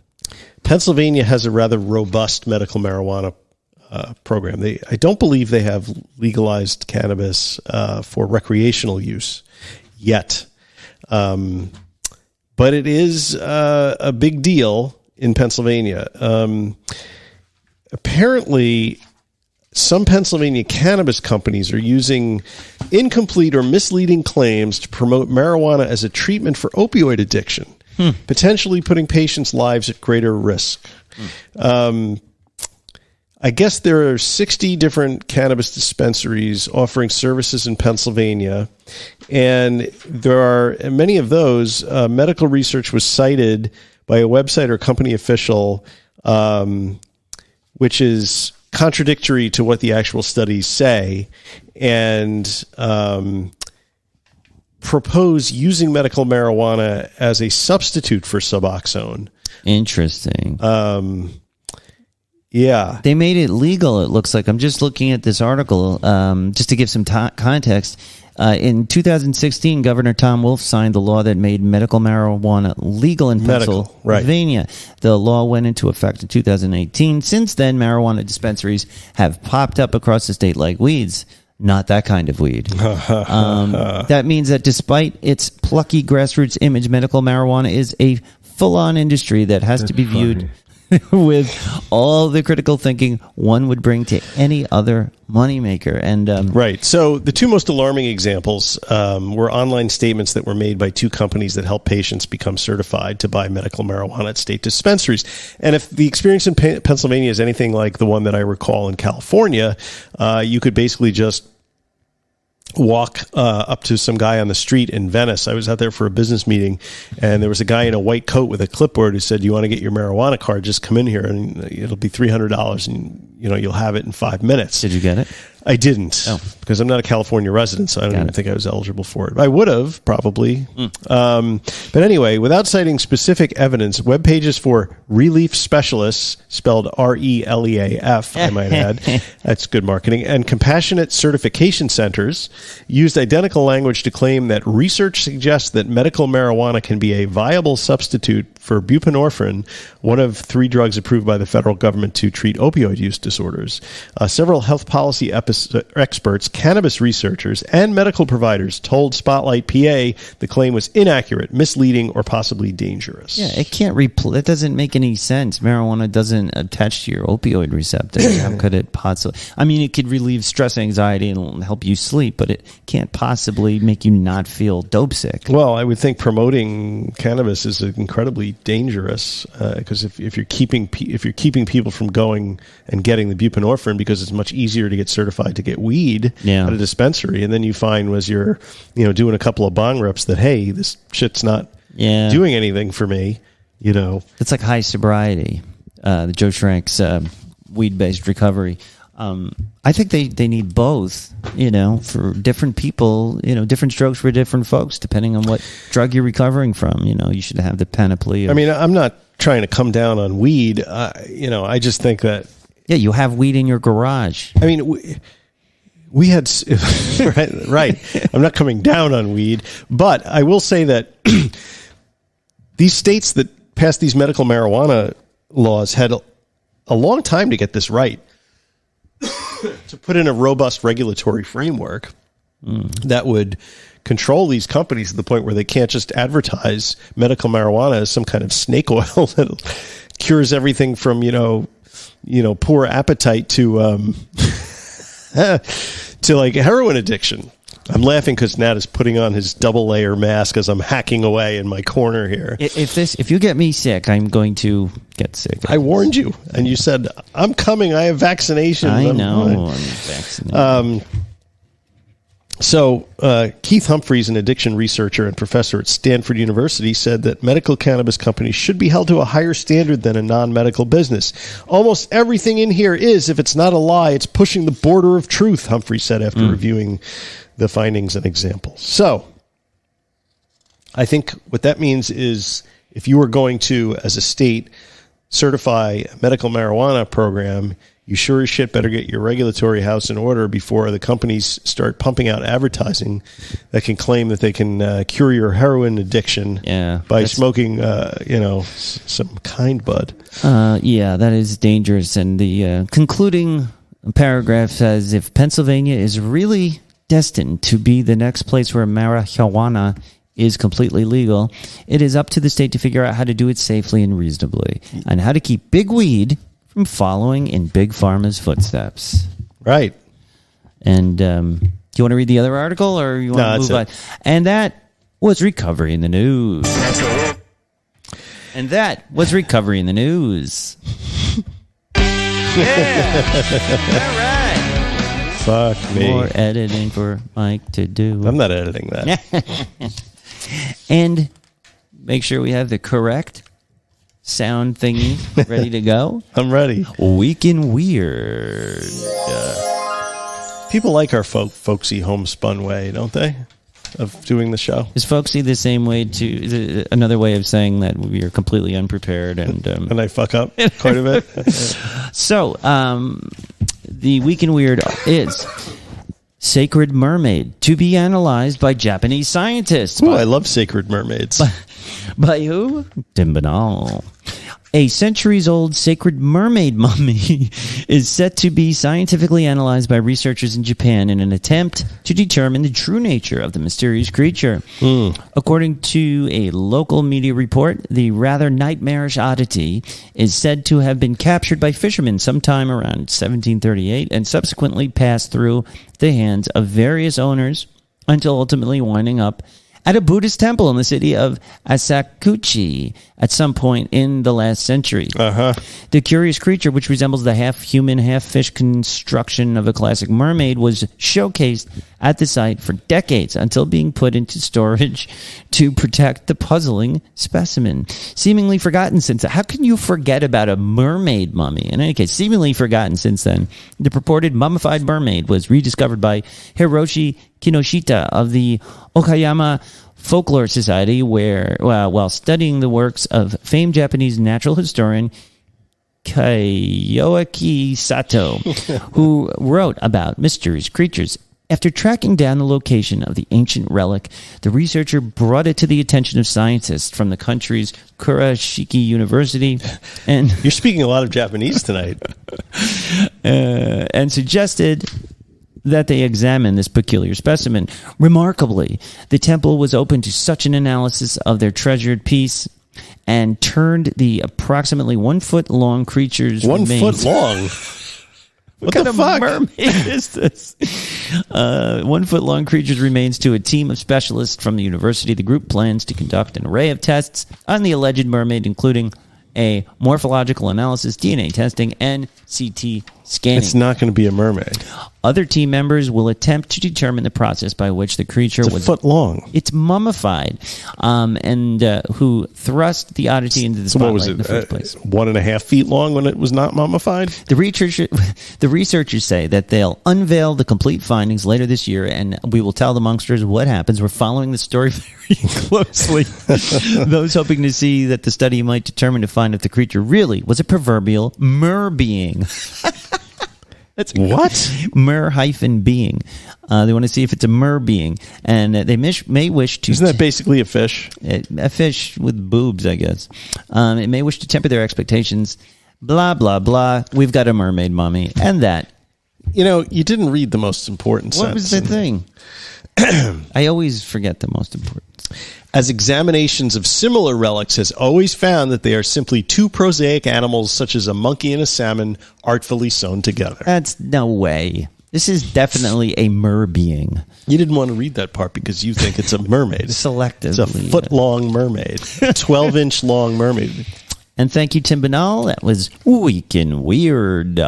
Pennsylvania has a rather robust medical marijuana program. I don't believe they have legalized cannabis for recreational use yet. But it is a big deal in Pennsylvania. Apparently, some Pennsylvania cannabis companies are using incomplete or misleading claims to promote marijuana as a treatment for opioid addiction, potentially putting patients' lives at greater risk. I guess there are 60 different cannabis dispensaries offering services in Pennsylvania, and there are many of those. Medical research was cited by a website or company official, which is contradictory to what the actual studies say, and propose using medical marijuana as a substitute for Suboxone. Interesting. Yeah. They made it legal, it looks like. I'm just looking at this article, just to give some context. In 2016, Governor Tom Wolf signed the law that made medical marijuana legal in Pennsylvania. Right. The law went into effect in 2018. Since then, marijuana dispensaries have popped up across the state like weeds. Not that kind of weed. That means that despite its plucky grassroots image, medical marijuana is a full-on industry that has to be viewed with all the critical thinking one would bring to any other moneymaker. And right. So the two most alarming examples were online statements that were made by two companies that help patients become certified to buy medical marijuana at state dispensaries. And if the experience in Pennsylvania is anything like the one that I recall in California, you could basically just walk up to some guy on the street in Venice. I was out there for a business meeting, and there was a guy in a white coat with a clipboard who said, "You want to get your marijuana card? Just come in here, and it'll be $300, and you'll have it in 5 minutes." Did you get it? I didn't, because I'm not a California resident, so I don't even think I was eligible for it. I would have, probably. But anyway, without citing specific evidence, web pages for relief specialists, spelled RELEAF, I might add, that's good marketing, and compassionate certification centers used identical language to claim that research suggests that medical marijuana can be a viable substitute for buprenorphine, one of 3 drugs approved by the federal government to treat opioid use disorders. Several health policy experts, cannabis researchers, and medical providers told Spotlight PA the claim was inaccurate, misleading, or possibly dangerous. Yeah, it can't that doesn't make any sense. Marijuana doesn't attach to your opioid receptors. How could it possibly? I mean, it could relieve stress, anxiety, and help you sleep, but it can't possibly make you not feel dope sick. Well, I would think promoting cannabis is incredibly dangerous because if you're keeping people from going and getting the buprenorphine, because it's much easier to get certified to get weed at a dispensary, and then you find as you're doing a couple of bong rips that, hey, this shit's not doing anything for me. It's like high sobriety, the Joe Schrank's weed-based recovery. I think they need both, for different people, different strokes for different folks, depending on what drug you're recovering from. You should have the panoply. I mean, I'm not trying to come down on weed. I just think that. Yeah, you have weed in your garage. I mean, we had, right. I'm not coming down on weed, but I will say that these states that passed these medical marijuana laws had a long time to get this right. To put in a robust regulatory framework that would control these companies to the point where they can't just advertise medical marijuana as some kind of snake oil that cures everything from, poor appetite to to like heroin addiction. I'm laughing because Nat is putting on his double layer mask as I'm hacking away in my corner here. If you get me sick, I'm going to get sick. I warned you, and you said, "I'm coming. I have vaccinations." I know. I'm vaccinated. So Keith Humphreys, an addiction researcher and professor at Stanford University, said that medical cannabis companies should be held to a higher standard than a non-medical business. Almost everything in here is, if it's not a lie, it's pushing the border of truth, Humphreys said after reviewing the findings and examples. So I think what that means is if you are going to, as a state, certify a medical marijuana program, you sure as shit better get your regulatory house in order before the companies start pumping out advertising that can claim that they can cure your heroin addiction by smoking, some kind bud. That is dangerous. And the concluding paragraph says, if Pennsylvania is really destined to be the next place where marijuana is completely legal, it is up to the state to figure out how to do it safely and reasonably, and how to keep big weed from following in big pharma's footsteps. Right. And do you want to read the other article, or you want to move on? And that was recovery in the news. And that was recovery in the news. Yeah. All right. Fuck me. More editing for Mike to do. I'm not editing that. And make sure we have the correct sound thingy ready to go. I'm ready. Week in Weird. People like our folksy homespun way, don't they, of doing the show? Is folksy the same way to another way of saying that we are completely unprepared and I fuck up quite a bit? So, the Week in Weird is Sacred Mermaid, to be analyzed by Japanese scientists. Ooh, I love Sacred Mermaids. By who? Tim Banal. A centuries-old sacred mermaid mummy is set to be scientifically analyzed by researchers in Japan in an attempt to determine the true nature of the mysterious creature. According to a local media report, the rather nightmarish oddity is said to have been captured by fishermen sometime around 1738 and subsequently passed through the hands of various owners until ultimately winding up at a Buddhist temple in the city of Asakuchi at some point in the last century. The curious creature, which resembles the half-human, half-fish construction of a classic mermaid, was showcased at the site for decades until being put into storage to protect the puzzling specimen. Seemingly forgotten since then. How can you forget about a mermaid mummy? In any case, seemingly forgotten since then, the purported mummified mermaid was rediscovered by Hiroshi Kinoshita of the Okayama Folklore Society, where, while studying the works of famed Japanese natural historian Kayoaki Sato, who wrote about mysterious creatures. After tracking down the location of the ancient relic, the researcher brought it to the attention of scientists from the country's Kurashiki University, and You're speaking a lot of Japanese tonight. and suggested that they examine this peculiar specimen. Remarkably, the temple was open to such an analysis of their treasured piece and turned the approximately 1 foot long creature's 1 remains. foot long. What kind the of fuck? mermaid is this? 1 foot long creature's remains to a team of specialists from the university. The group plans to conduct an array of tests on the alleged mermaid, including a morphological analysis, DNA testing, and CT scanning. It's not going to be a mermaid. Other team members will attempt to determine the process by which the creature It's a was foot long. It's mummified, and who thrust the oddity into the So what spotlight was in the it? first place. 1.5 feet long when it was not mummified? The researchers say that they'll unveil the complete findings later this year, and we will tell the Monksters what happens. We're following the story very closely. Those hoping to see that the study might determine to find if the creature really was a proverbial mer-being. That's What? Mer-being. They want to see if it's a mer-being, and they may wish to... Isn't that basically a fish? A fish with boobs, I guess. It may wish to temper their expectations. Blah, blah, blah. We've got a mermaid mummy. And that. You know, you didn't read the most important What was the sentence. thing? I always forget the most important. As examinations of similar relics has always found that they are simply two prosaic animals such as a monkey and a salmon artfully sewn together. That's no way. This is definitely a mer-being. You didn't want to read that part because you think it's a mermaid. Selectively. It's a foot-long mermaid. 12-inch long mermaid. And thank you, Tim Banal. That was Week in Weird.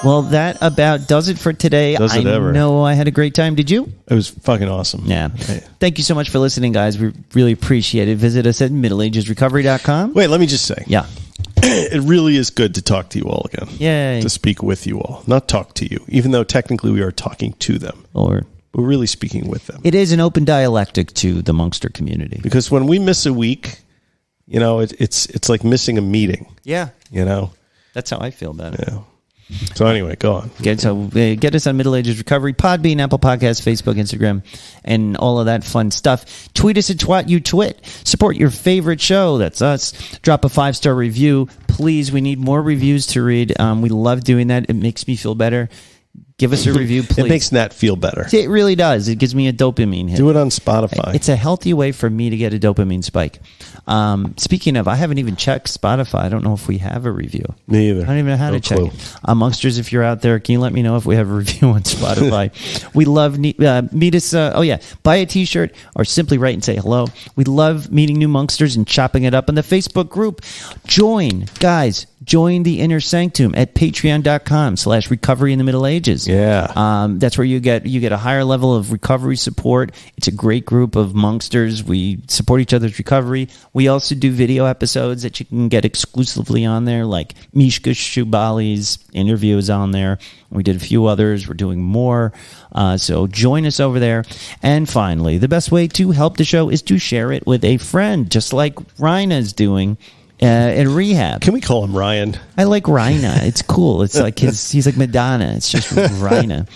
Well, that about does it for today. Does it ever. I know I had a great time. Did you? It was fucking awesome. Yeah. Thank you so much for listening, guys. We really appreciate it. Visit us at middleagesrecovery.com. Wait, let me just say. Yeah. It really is good to talk to you all again. Yay. To speak with you all. Not talk to you, even though technically we are talking to them. Or We're really speaking with them. it is an open dialectic to the Monkster community. Because when we miss a week, you know, it's like missing a meeting, Yeah. you know? That's how I feel about it. Yeah. So anyway, go on. Get us on Middle Ages Recovery, Podbean, Apple Podcasts, Facebook, Instagram, and all of that fun stuff. Tweet us at Twat You Twit. Support your favorite show. That's us. Drop a 5-star review. Please, we need more reviews to read. We love doing that. It makes me feel better. Give us a review, please. It makes Nat feel better. It really does. It gives me a dopamine hit. Do it on Spotify. It's a healthy way for me to get a dopamine spike. Speaking of, I haven't even checked Spotify. I don't know if we have a review. Me either. I don't even know how to check it. Monsters, if you're out there, can you let me know if we have a review on Spotify? We love meet us. Buy a T-shirt or simply write and say hello. We love meeting new Monksters and chopping it up in the Facebook group. Join the inner sanctum at patreon.com/recovery in the Middle Ages. Yeah. That's where you get a higher level of recovery support. It's a great group of Monksters. We support each other's recovery. We also do video episodes that you can get exclusively on there, like Mishka Shubali's interview is on there. We did a few others. We're doing more. So join us over there. And finally, the best way to help the show is to share it with a friend, just like Rhina's doing. in rehab. Can we call him Ryan? I like Rhina. It's cool. It's like he's like Madonna. It's just Rhina.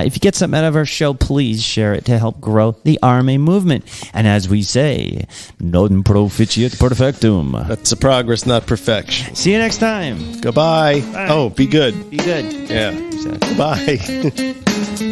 If you get something out of our show, please share it to help grow the RMA movement. And as we say, non proficiat perfectum. That's a progress, not perfection. See you next time. Goodbye. Bye. Oh, be good. Be good. Yeah. Exactly. Bye.